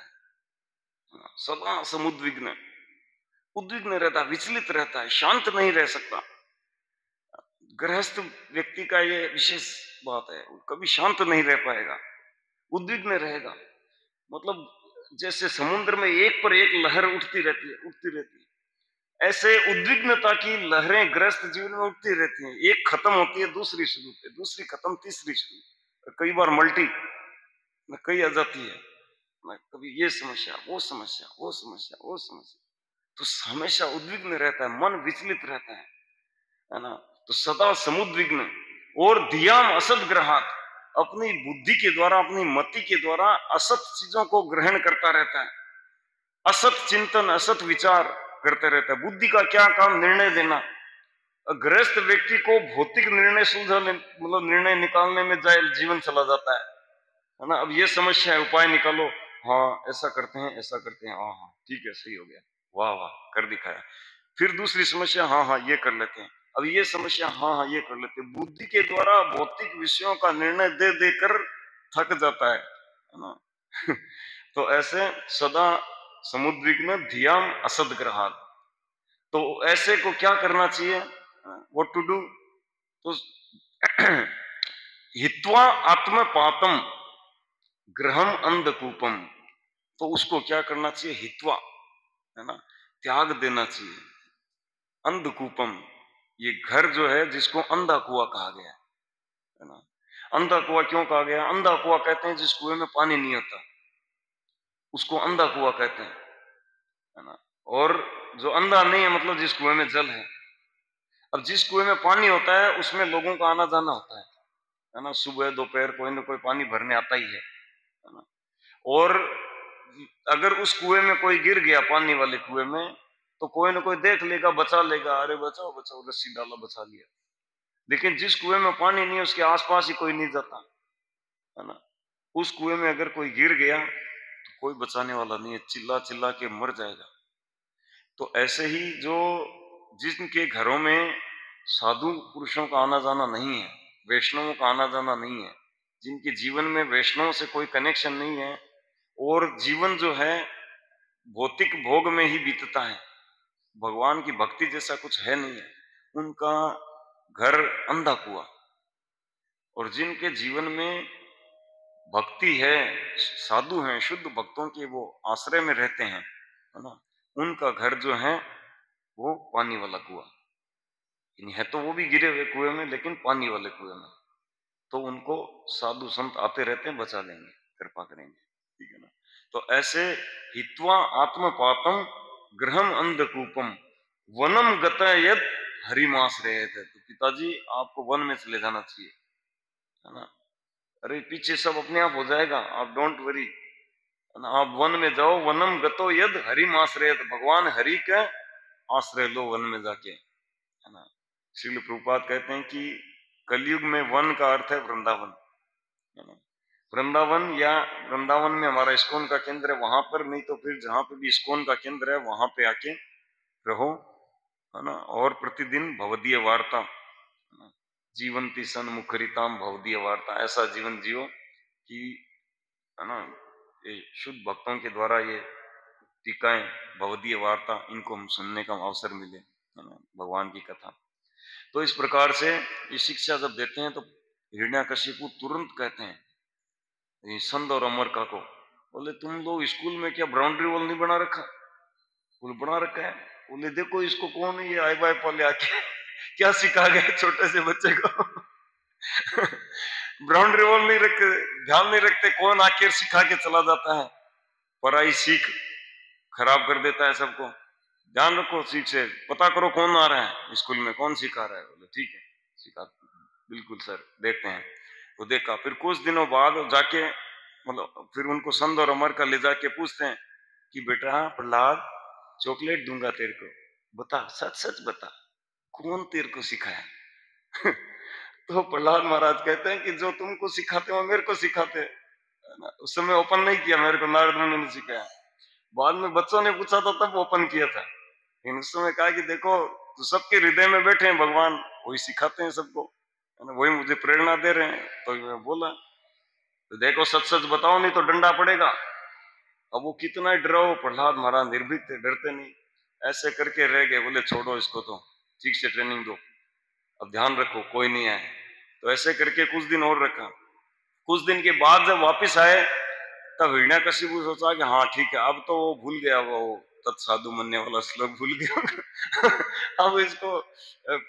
सदा समुद्विग्न, उद्विग्न रहता है, विचलित रहता है, शांत नहीं रह सकता। गृहस्थ व्यक्ति का ये विशेष बात है, कभी शांत नहीं रह पाएगा, उद्विग्न रहेगा। मतलब जैसे समुद्र में एक पर एक लहर उठती रहती है, ऐसे उद्विग्नता की लहरें गृहस्थ जीवन में उठती रहती हैं। एक खत्म होती है दूसरी शुरू होती है, दूसरी खत्म तीसरी शुरू, कई बार मल्टी, कई आ जाती है, कभी ये समस्या, वो समस्या, वो समस्या, वो समस्या, तो हमेशा उद्विग्न रहता है, मन विचलित रहता है ना। तो सदा समुद्विग्न, और धियाम असत ग्रहात, अपनी बुद्धि के द्वारा, अपनी मति के द्वारा असत चीजों को ग्रहण करता रहता है, असत चिंतन, असत विचार करते रहता है। बुद्धि का क्या काम, निर्णय देना। गृहस्थ व्यक्ति को भौतिक निर्णय सुलझाने, मतलब निर्णय निकालने में जाए जीवन चला जाता है ना। अब ये समस्या है, उपाय निकालो, हाँ ऐसा करते हैं, ऐसा करते हैं, हाँ हाँ ठीक है, सही हो गया, वाह वाह, कर दिखाया। फिर दूसरी समस्या, हाँ हाँ ये कर लेते हैं। अब ये समस्या, हाँ हाँ ये कर लेते हैं। बुद्धि के द्वारा भौतिक विषयों का निर्णय दे देकर थक जाता है ना। तो ऐसे सदा समुद्विग्न धियाम असद ग्रहात। तो ऐसे को क्या करना चाहिए, व्हाट टू डू? तो हित्वा आत्मपातम ग्रहम अंधकूपम। तो उसको क्या करना चाहिए, हित्वा, है ना, त्याग देना चाहिए। अंधकूपम, ये घर जो है जिसको अंधा कुआ कहा गया है ना। अंधा कुआ क्यों कहा गया? अंधा कुआ कहते हैं जिस कुएं में पानी नहीं होता, उसको अंधा कुआ कहते हैं, है ना। और जो अंधा नहीं है मतलब जिस कुएं में जल है। अब जिस कुएं में पानी होता है उसमें लोगों का आना जाना होता है ना। सुबह दोपहर कोई ना कोई पानी भरने आता ही है ना। और अगर उस कुएं में कोई गिर गया, पानी वाले कुएं में, तो कोई ना कोई देख लेगा, बचा लेगा, अरे बचाओ बचाओ, रस्सी डाला बचा लिया। लेकिन जिस कुएं में पानी नहीं है उसके आसपास ही कोई नहीं जाता, है ना। उस कुएं में अगर कोई गिर गया तो कोई बचाने वाला नहीं है, चिल्ला चिल्ला के मर जाएगा। तो ऐसे ही जो जिनके घरों में साधु पुरुषों का आना जाना नहीं है, वैष्णवों का आना जाना नहीं है, जिनके जीवन में वैष्णव से कोई कनेक्शन नहीं है, और जीवन जो है भौतिक भोग में ही बीतता है, भगवान की भक्ति जैसा कुछ है नहीं है, उनका घर अंधा कुआ। और जिनके जीवन में भक्ति है, साधु हैं, शुद्ध भक्तों के वो आश्रय में रहते हैं, है ना, उनका घर जो है वो पानी वाला कुआ। है तो वो भी गिरे हुए कुएं में, लेकिन पानी वाले कुएं में। तो उनको साधु संत आते रहते हैं, बचा लेंगे, कृपा करेंगे, ठीक है ना। तो ऐसे हित्वा आत्मपातम गृहम अंधकूपम वनम गत यद हरिमास रहे थे। तो पिताजी आपको वन में चले जाना चाहिए, है ना। अरे पीछे सब अपने आप हो जाएगा, आप डोंट वरी, है ना। आप वन में जाओ, वनम गतो यद हरिमास रहे, भगवान हरि का आश्रय लो वन में जाके, है ना। श्रील प्रभुपाद कहते हैं कि कलयुग में वन का अर्थ है वृंदावन, है ना। वृंदावन, या वृंदावन में हमारा इस्कॉन का केंद्र है, वहां पर, नहीं तो फिर जहां पे भी इस्कॉन का केंद्र है वहां पे आके रहो, है ना। और प्रतिदिन भवदीय वार्ता, है ना, जीवंती सन मुखरिताम भवदीय वार्ता, ऐसा जीवन जियो कि, है ना, ये शुद्ध भक्तों के द्वारा ये टीकाएं, भवदीय वार्ता, इनको हम सुनने का अवसर मिले, है ना, भगवान की कथा। तो इस प्रकार से ये शिक्षा जब देते हैं तो हिरण्याकशिपु तुरंत कहते हैं ये संत और अमर का को, बोले तुम लोग स्कूल में क्या बाउंड्री वॉल नहीं बना रखा? बोले बना रखा है। बोले देखो इसको कौन है ये आई बाई पले आके क्या सिखा गया छोटे से बच्चे को। बाउंड्री वॉल नहीं रखते, ध्यान नहीं रखते, कौन आके सिखा के चला जाता है, पढ़ाई सीख खराब कर देता है सबको। ध्यान रखो, सीख से पता करो कौन आ रहा है स्कूल में, कौन सिखा रहा है। बोले ठीक है सिखा, बिल्कुल सर देखते हैं। तो देखा, फिर कुछ दिनों बाद जाके मतलब फिर उनको संत और अमर का ले जाके पूछते हैं कि बेटा प्रहलाद चॉकलेट दूंगा तेरे को, बता सच सच बता कौन तेरे को सिखाया। तो प्रहलाद महाराज कहते हैं कि जो तुमको सिखाते हो मेरे को सिखाते हैं। उस समय ओपन नहीं किया, मेरे को नारद मुनि ने सिखाया। बाद में बच्चों ने पूछा था तब ओपन किया था। लेकिन उस समय कहा कि देखो तो सबके हृदय में बैठे हैं भगवान, वही सिखाते हैं सबको, है ना, वही मुझे प्रेरणा दे रहे हैं। तो मैं बोला तो देखो सच सच बताओ नहीं तो डंडा पड़ेगा। अब वो कितना ही डरो, प्रहलाद महाराज निर्भीक थे, डरते नहीं, ऐसे करके रह गए। बोले छोड़ो इसको, तो ठीक से ट्रेनिंग दो, अब ध्यान रखो कोई नहीं आए। तो ऐसे करके कुछ दिन और रखा। कुछ दिन के बाद जब वापिस आए तब हिरण्याकशिपु सोचा कि हाँ ठीक है, अब तो वो भूल गया, वो तत्साधु मनने वाला श्लोक भूल गया। अब इसको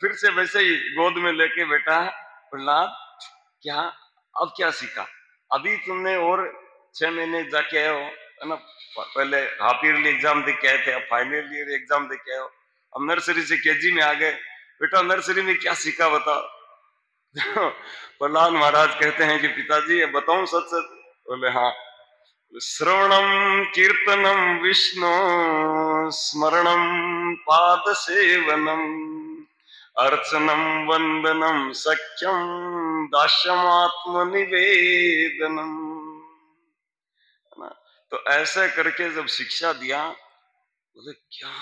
फिर से वैसे ही गोद में लेके बैठा है। प्रहलाद क्या, अब क्या सीखा? अभी तुमने और 6 महीने जाके आए हो, है ना, पहले हाफ ईयरली एग्जाम दे के आए थे, अब फाइनल ईयर एग्जाम दे के आए हो, अब नर्सरी से केजी में आ गए, बेटा नर्सरी में क्या सीखा बताओ। प्रहलाद महाराज कहते हैं कि पिताजी ये बताऊं सच सच? बोले हाँ। श्रवणम कीर्तनम विष्णु स्मरणम पाद सेवनम अर्चनम वंदनम सख्यम दास्यमात्म निवेदनम। तो ऐसे करके जब शिक्षा दिया, बोले क्या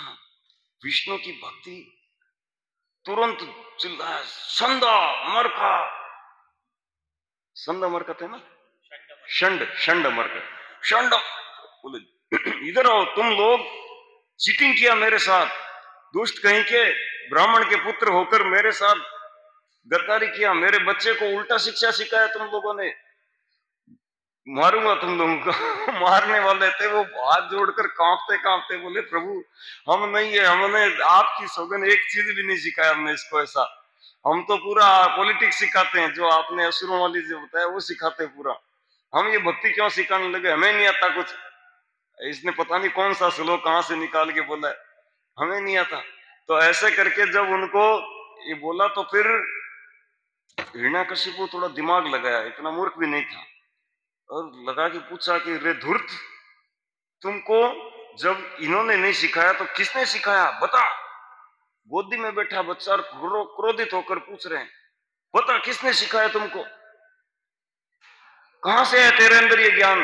विष्णु की भक्ति, तुरंत चिल्लाया संदा मरका, संदा मरका थे ना, शंड शंड मरका, शंड। बोले इधर आओ तुम लोग, चीटिंग किया मेरे साथ, दुष्ट कहीं के ब्राह्मण के पुत्र होकर मेरे साथ गद्दारी किया, मेरे बच्चे को उल्टा शिक्षा सिखाया तुम लोगों ने, मारूंगा तुम लोगों को। मारने वाले थे वो, हाथ जोड़कर कांपते कांपते बोले प्रभु हम नहीं है, हमने आपकी सौगंध एक चीज भी नहीं सिखाया हमने इसको ऐसा, हम तो पूरा पॉलिटिक्स सिखाते हैं, जो आपने असुरों वाली जो बताया वो सिखाते हैं पूरा, हम ये भक्ति क्यों सिखाने लगे, हमें नहीं आता कुछ। इसने पता नहीं कौन सा श्लोक कहां से निकाल के बोला है, हमें नहीं आता। तो ऐसे करके जब उनको ये बोला तो फिर हिरण्याकशिपु थोड़ा दिमाग लगाया, इतना मूर्ख भी नहीं था, और लगा के पूछा कि रे धूर्त, तुमको जब इन्होंने नहीं सिखाया तो किसने सिखाया बता। गोदी में बैठा बच्चा क्रोधित होकर पूछ रहे हैं, बता किसने सिखाया तुमको, कहां से है तेरे अंदर ये ज्ञान।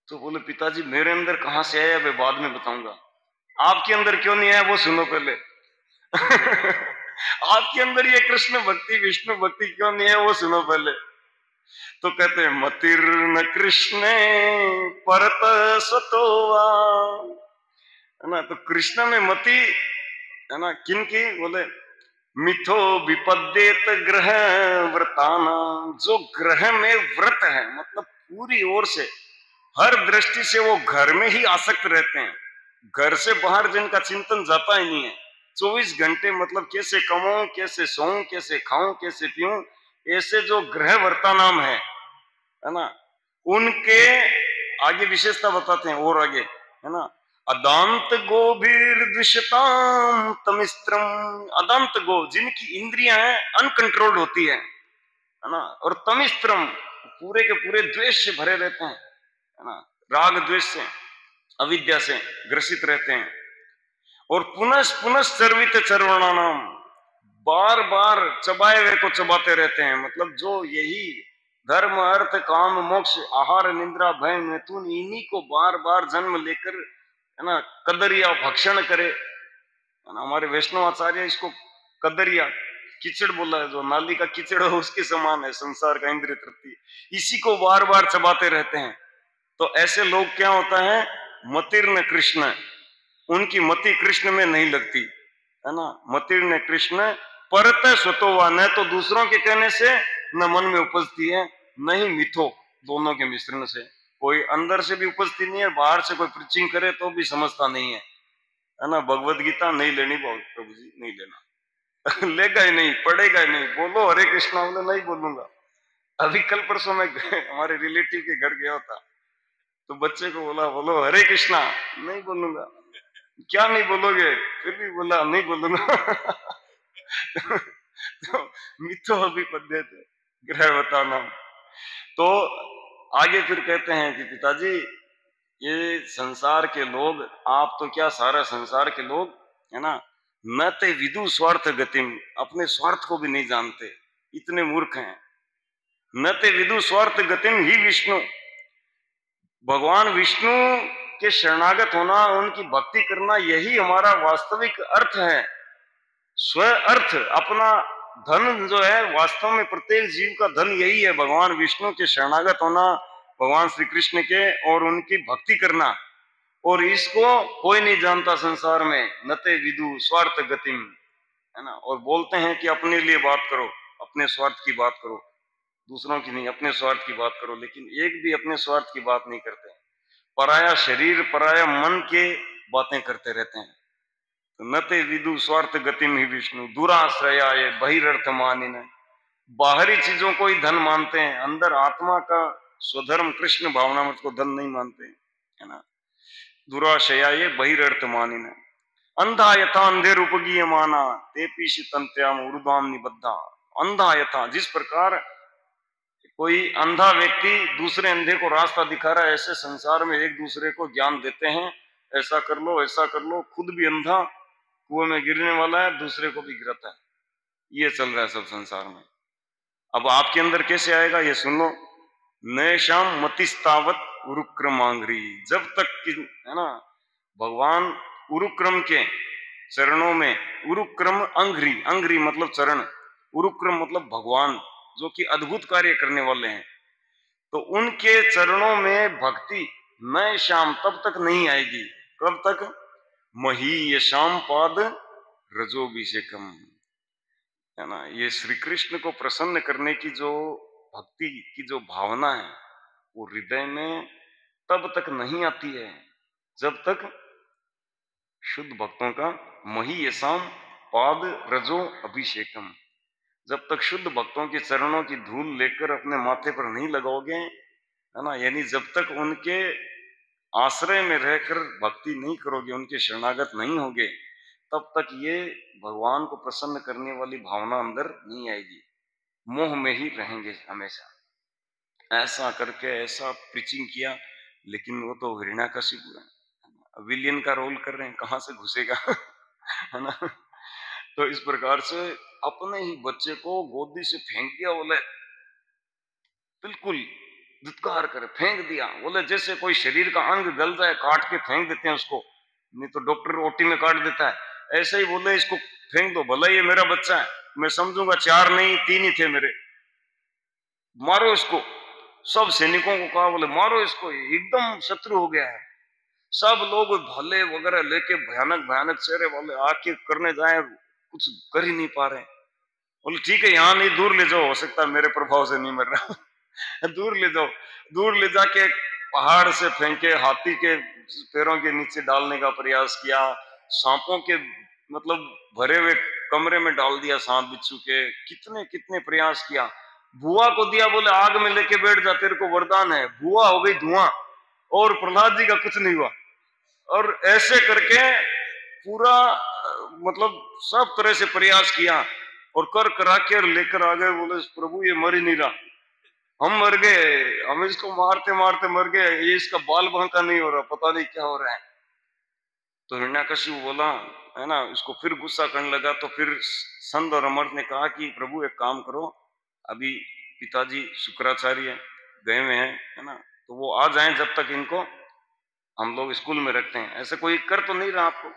तो बोले पिताजी मेरे अंदर कहां से आया मैं बाद में बताऊंगा, आपके अंदर क्यों नहीं आया वो सुनो पहले। आपके अंदर ये कृष्ण भक्ति विष्णु भक्ति क्यों नहीं है वो सुनो पहले। तो कहते हैं मतिर्न कृष्ण परत सतोवा, है ना, तो कृष्ण में मति है ना, किन की, बोले मिथो विपद्येत ग्रह व्रताना, जो ग्रह में व्रत है मतलब पूरी ओर से हर दृष्टि से वो घर में ही आसक्त रहते हैं, घर से बाहर जिनका चिंतन जाता ही नहीं है, 24 घंटे मतलब कैसे कमाऊं, कैसे सोऊं, कैसे खाऊं, कैसे पीऊं, ऐसे जो ग्रह वर्ता नाम है ना, उनके आगे विशेषता बताते हैं और आगे, है ना, अदांत गोभीर द्विषताम तमिस्त्रम, अदांत गो जिनकी इंद्रियां हैं अनकंट्रोल्ड होती है ना, और तमिस्त्रम पूरे के पूरे द्वेष से भरे रहते हैं, है ना, राग द्वेष से अविद्या से ग्रसित रहते हैं, और पुनः पुनः चर्वित चरवणा नाम, बार बार चबाए हुए को चबाते रहते हैं, मतलब जो यही धर्म अर्थ काम मोक्ष आहार निद्रा भय मैथुन इन्हीं को बार बार जन्म लेकर, है ना, कदरिया भक्षण करे, है ना, हमारे वैष्णव आचार्य इसको कदरिया कीचड़ बोला है, जो नाली का कीचड़ हो उसके समान है संसार का इंद्रिय तृप्ति, इसी को बार बार चबाते रहते हैं। तो ऐसे लोग क्या होता है, मतिर्न कृष्ण, उनकी मति कृष्ण में नहीं लगती, है ना, मतिर्न कृष्ण परत स्वतोवा, न तो दूसरों के कहने से न मन में उपजती है, नहीं मिथो, दोनों के मिश्रण से, कोई अंदर से भी उपजती नहीं है, बाहर से कोई प्रीचिंग करे तो भी समझता नहीं है ना, भगवत गीता नहीं लेनी प्रभु जी नहीं लेना। लेगा ही नहीं, पढ़ेगा ही नहीं, बोलो हरे कृष्णा, बोले नहीं बोलूंगा। अभी कल परसों में हमारे रिलेटिव के घर गया था, तो बच्चे को बोला बोलो हरे कृष्णा, नहीं बोलूंगा। क्या नहीं बोलोगे, फिर भी बोला नहीं बोलूंगा। तो मिथो अभी पद्य थे ग्रह बताना। तो आगे फिर कहते हैं कि पिताजी ये संसार के लोग, आप तो क्या सारा संसार के लोग, है ना, न ते विदु स्वार्थ गतिम, अपने स्वार्थ को भी नहीं जानते, इतने मूर्ख हैं। न ते विदु स्वार्थ गतिम ही विष्णु, भगवान विष्णु के शरणागत होना, उनकी भक्ति करना, यही हमारा वास्तविक अर्थ है। स्व अर्थ अपना धन जो है, वास्तव में प्रत्येक जीव का धन यही है, भगवान विष्णु के शरणागत होना, भगवान श्री कृष्ण के, और उनकी भक्ति करना। और इसको कोई नहीं जानता संसार में, नते विदु स्वार्थ गतिम, है ना, और बोलते हैं कि अपने लिए बात करो, अपने स्वार्थ की बात करो, दूसरों की नहीं, अपने स्वार्थ की बात करो, लेकिन एक भी अपने स्वार्थ की बात नहीं करते, पराया शरीर पराया मन के बातें करते रहते हैं। नते विदु स्वार्थ गतिम ही विष्णु दुराश्रयाय बहिर्थ मानिन, बाहरी चीजों को ही धन मानते हैं, अंदर आत्मा का स्वधर्म कृष्ण भावनामृत को धन नहीं मानते, है ना, दुराशयाय बहिर्थ मानिन, अंधा यथा अंधे रूपगीय माना तेपीश तंत्याम उर्ध्वाम निबद्धा, अंधा यथा, जिस प्रकार कोई अंधा व्यक्ति दूसरे अंधे को रास्ता दिखा रहा है, ऐसे संसार में एक दूसरे को ज्ञान देते हैं, ऐसा कर लो ऐसा कर लो, खुद भी अंधा कुएं में गिरने वाला है, दूसरे को भी गिराता है, ये चल रहा है सब संसार में। अब आपके अंदर कैसे आएगा ये सुन लो, नैशाम मतिस्तावत उरुक्रमांघ्री, जब तक कि, है ना, भगवान उरुक्रम के चरणों में, उरुक्रम अंघ्री, अंघ्री मतलब चरण, उरुक्रम मतलब भगवान जो कि अद्भुत कार्य करने वाले हैं, तो उनके चरणों में भक्ति नए शाम तब तक नहीं आएगी। कब तक? मही यशाम पाद रजोभिषेकम, है ना। ये श्री कृष्ण को प्रसन्न करने की जो भक्ति की जो भावना है वो हृदय में तब तक नहीं आती है जब तक शुद्ध भक्तों का मही यशाम पाद रजो अभिषेकम, जब तक शुद्ध भक्तों के चरणों की धूल लेकर अपने माथे पर नहीं लगाओगे, है ना, यानी जब तक उनके आश्रय में रहकर भक्ति नहीं करोगे, उनके शरणागत नहीं होगे, तब तक ये भगवान को प्रसन्न करने वाली भावना अंदर नहीं आएगी, मोह में ही रहेंगे हमेशा। ऐसा करके ऐसा प्रीचिंग किया, लेकिन वो तो हिरण्याकशिपु है, विलियन का रोल कर रहे हैं, कहां से घुसेगा है ना। तो इस प्रकार से अपने ही बच्चे को गोदी से फेंक दिया, बोले बिल्कुल धुतकार करे, फेंक दिया, बोले जैसे कोई शरीर का अंग गल जाए काट के फेंक देते हैं उसको, नहीं तो डॉक्टर ओटी में काट देता है, ऐसे ही बोले इसको फेंक दो, भला ये मेरा बच्चा है, मैं समझूंगा 4 नहीं 3 ही थे मेरे, मारो इसको। सब सैनिकों को कहा, बोले मारो इसको, एकदम शत्रु हो गया है। सब लोग भाले वगैरह लेके भयानक भयानक चेहरे वाले आके करने जाए, कुछ कर ही नहीं पा रहे। बोले ठीक है, यहाँ नहीं, दूर ले जाओ, हो सकता है मेरे प्रभाव से नहीं मर रहा दूर ले जाओ। दूर ले जाके पहाड़ से फेंके, हाथी के पैरों के नीचे डालने का प्रयास किया, सांपों के मतलब भरे हुए कमरे में डाल दिया, सांप बिच्छू के, कितने कितने प्रयास किया। बुआ को दिया, बोले आग में लेके बैठ जा, तेरे को वरदान है। बुआ हो गई धुआं, और प्रहलाद जी का कुछ नहीं हुआ। और ऐसे करके पूरा मतलब सब तरह से प्रयास किया और कर करा के लेकर आ गए। बोले प्रभु ये मर ही नहीं रहा, हम मर गए, हम इसको मारते मारते मर गए, ये इसका बाल बांका नहीं हो रहा, पता नहीं क्या हो रहा है। तो हिरण्याकशिपु बोला, है ना, इसको फिर गुस्सा करने लगा। तो फिर संत और अमर ने कहा कि प्रभु एक काम करो, अभी पिताजी शुक्राचार्य गए हुए हैं, है ना, तो वो आ जाएं, जब तक इनको हम लोग स्कूल में रखते हैं। ऐसे कोई कर तो नहीं रहा आपको,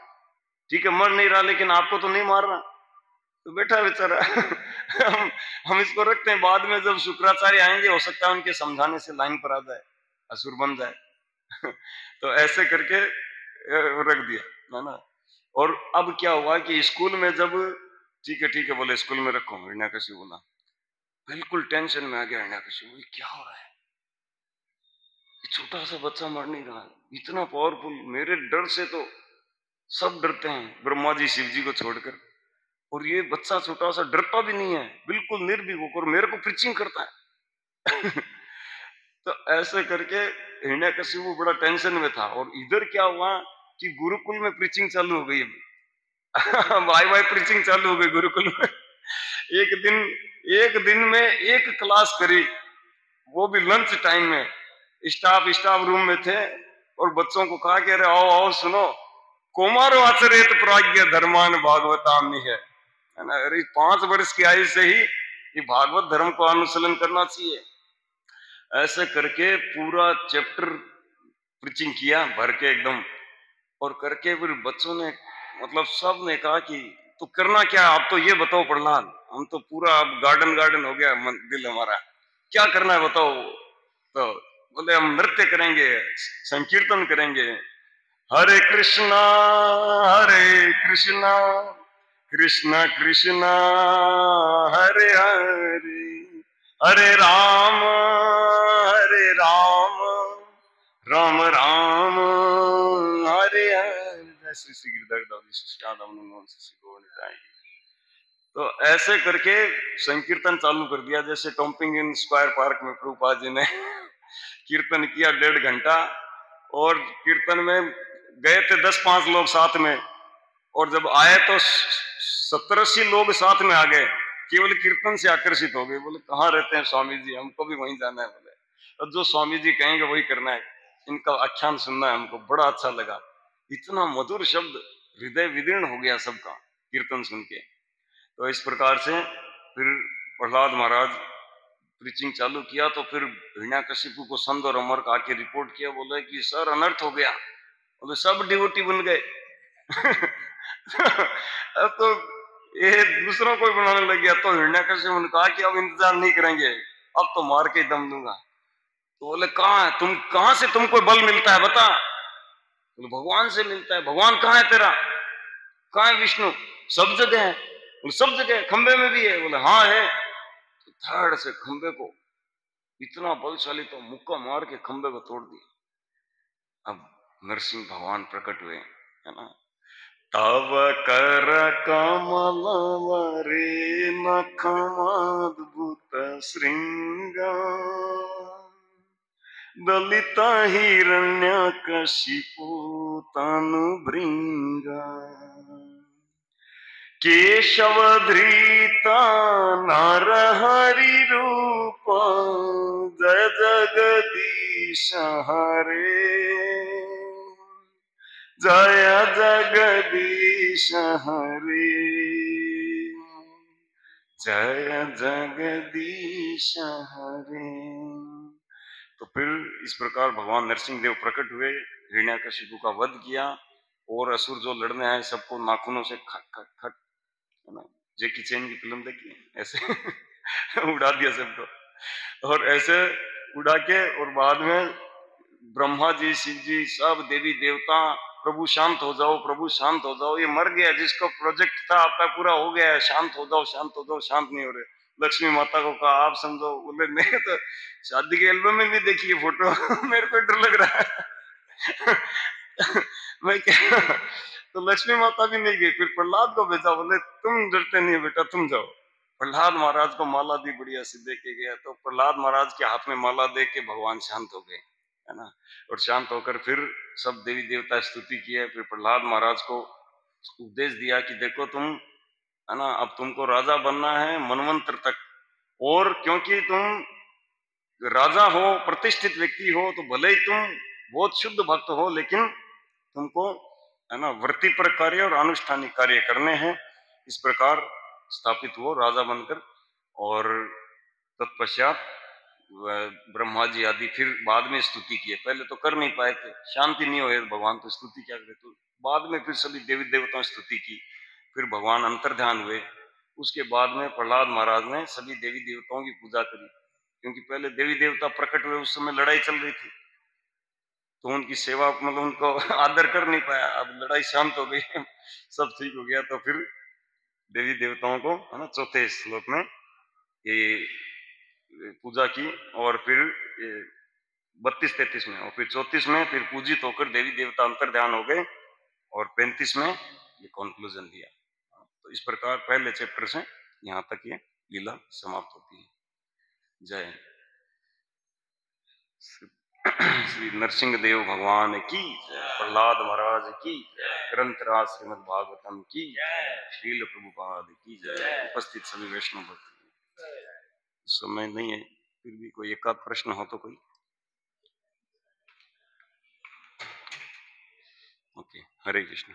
ठीक है मर नहीं रहा, लेकिन आपको तो नहीं मार रहा, तो बैठा बेचारा हम इसको रखते हैं, बाद में जब शुक्राचार्य आएंगे हो सकता है उनके समझाने से लाइन पर आ जाए, असुर बन जाए तो ऐसे करके रख दिया, है ना। और अब क्या हुआ कि स्कूल में जब ठीक है बोले स्कूल में रखो, हिरण्याकशिपु बोला, बिल्कुल टेंशन में आ गया हिरण्याकशिपु, क्या हो रहा है, छोटा सा बच्चा मर नहीं रहा, इतना पावरफुल, मेरे डर से तो सब डरते हैं, ब्रह्मा जी शिव जी को छोड़कर, और ये बच्चा छोटा सा डरता भी नहीं है, बिल्कुल निर्भीक होकर मेरे को प्रीचिंग करता है तो ऐसे करके हिरण्याकशिपु बड़ा टेंशन में था। और इधर क्या हुआ कि गुरुकुल में प्रीचिंग चालू हो गई भाई भाई प्रीचिंग चालू हो गई गुरुकुल में एक दिन में एक क्लास करी, वो भी लंच टाइम में, स्टाफ रूम में थे, और बच्चों को कहा कि अरे आओ आओ सुनो, कोमारो आचरित प्राज्ञ धर्मान भागवतामि है ना। अरे 5 वर्ष की आयु से ही ये भागवत धर्म को अनुसरण करना चाहिए। ऐसे करके पूरा चैप्टर प्रीचिंग किया भर के एकदम, और करके फिर बच्चों ने मतलब सब ने कहा कि तो करना क्या, आप तो ये बताओ प्रहलाद, हम तो पूरा अब गार्डन हो गया दिल हमारा, क्या करना है बताओ। तो बोले हम नृत्य करेंगे, संकीर्तन करेंगे, हरे कृष्णा कृष्णा कृष्णा हरे हरे, हरे राम राम राम हरे हरे, श्री श्री गिरधर। तो ऐसे करके संकीर्तन चालू कर दिया, जैसे टॉम्पिंग इन स्क्वायर पार्क में प्रभुपाद जी ने कीर्तन किया 1.5 घंटा, और कीर्तन में गए थे 10-5 लोग साथ में, और जब आए तो 70-80 लोग साथ में आ गए, केवल कीर्तन से आकर्षित हो गए। बोले कहाँ रहते हैं स्वामी जी, हमको भी वहीं जाना है। बोले और जो स्वामी जी कहेंगे वही करना है, इनका आख्यान सुनना है हमको। बड़ा अच्छा लगा, इतना मधुर शब्द, हृदय विदीर्ण हो गया सबका कीर्तन सुन के। तो इस प्रकार से फिर प्रहलाद महाराज प्रीचिंग चालू किया तो फिर हिरण्यकशिपु को संत और अमर का आके रिपोर्ट किया, बोले कि सर अनर्थ हो गया, बोले सब डिवोटी बन गए। अब तो ये दूसरों को बनाने लग गया, तो हिरण्यकशिपु ने कहा कि अब इंतजार नहीं करेंगे, अब तो मार के दम दूंगा। तो बोले कहाँ है तुम, कहां से तुमको बल मिलता है बता। बोले भगवान से मिलता है। भगवान कहाँ है तेरा, कहाँ है विष्णु, सब जगह है। बोले सब जगह, खंबे में भी है। बोले हाँ है। तो धड़ से खंबे को, इतना बलशाली, तो मुक्का मार के खंबे को तोड़ दिया। अब नरसिंह भगवान प्रकट हुए, है ना। तव कर कमल वरे नखमाद्भुत श्रृंग दलित हिरण्य कशिपु तनु भृंग केशवधृता नरहरि रूप जय जगदीश हरे जय जगदीश हरे जय जगदीश हरे। तो फिर इस प्रकार भगवान नरसिंह देव प्रकट हुए, हिरण्यकशिपु का वध किया, और असुर जो लड़ने आए सबको नाखूनों से खट खट खट, है ना, जैकी चैन की फिल्म देखी ऐसे उड़ा दिया सबको, और ऐसे उड़ा के, और बाद में ब्रह्मा जी, शिव जी, सब देवी देवता, प्रभु शांत हो जाओ, प्रभु शांत हो जाओ, ये मर गया, जिसका प्रोजेक्ट था आपका पूरा हो गया है, शांत हो जाओ, शांत हो जाओ, शांत नहीं हो रहे। लक्ष्मी माता को कहा आप समझो। बोले मैं तो शादी के एल्बम में नहीं देखी ये फोटो, मेरे को डर लग रहा है। मैं क्या, तो लक्ष्मी माता भी नहीं गई, फिर प्रहलाद को भेजा, बोले तुम डरते नहीं बेटा, तुम जाओ। प्रहलाद महाराज को माला दी बढ़िया से दे के गया, तो प्रहलाद महाराज के हाथ में माला दे के भगवान शांत हो गए, है ना। और शांत होकर फिर सब देवी देवता स्तुति किए। फिर प्रहलाद महाराज को उपदेश दिया कि देखो तुम, है ना, अब तुमको राजा बनना है मनवंतर तक, और क्योंकि तुम राजा हो, प्रतिष्ठित व्यक्ति हो, तो भले ही तुम बहुत शुद्ध भक्त हो, लेकिन तुमको, है ना, वृत्ति पर कार्य और अनुष्ठानिक कार्य करने हैं। इस प्रकार स्थापित हुआ राजा बनकर। और तत्पश्चात ब्रह्मा जी आदि फिर बाद में स्तुति किए, पहले तो कर नहीं पाए थे, शांति नहीं हुए भगवान, तो स्तुति क्या करे, तो बाद में फिर सभी देवी देवताओं स्तुति की, फिर भगवान अंतर्ध्यान हुए। उसके बाद में प्रहलाद महाराज ने सभी देवी देवताओं की पूजा करी, क्योंकि पहले देवी देवता प्रकट हुए उस समय लड़ाई चल रही थी, तो उनकी सेवा, मतलब उनको आदर कर नहीं पाया। अब लड़ाई शांत हो गई, सब ठीक हो गया, तो फिर देवी देवताओं को, है ना, चौथे श्लोक में ये पूजा की, और फिर 32-33 में, और फिर 34 में फिर पूजित होकर देवी देवता अंतर्ध्यान हो गए, और 35 में ये कंक्लूजन दिया। तो इस प्रकार पहले चैप्टर से यहाँ तक ये लीला समाप्त होती है। जय श्री नरसिंह देव भगवान की, प्रहलाद महाराज की, ग्रंथराज श्रीमद् भागवतम की, श्रील प्रभुपाद की जय। उपस्थित सभी वैष्णव भक्त, समय नहीं है, फिर भी कोई एक आध प्रश्न हो तो कोई। ओके, हरे कृष्ण।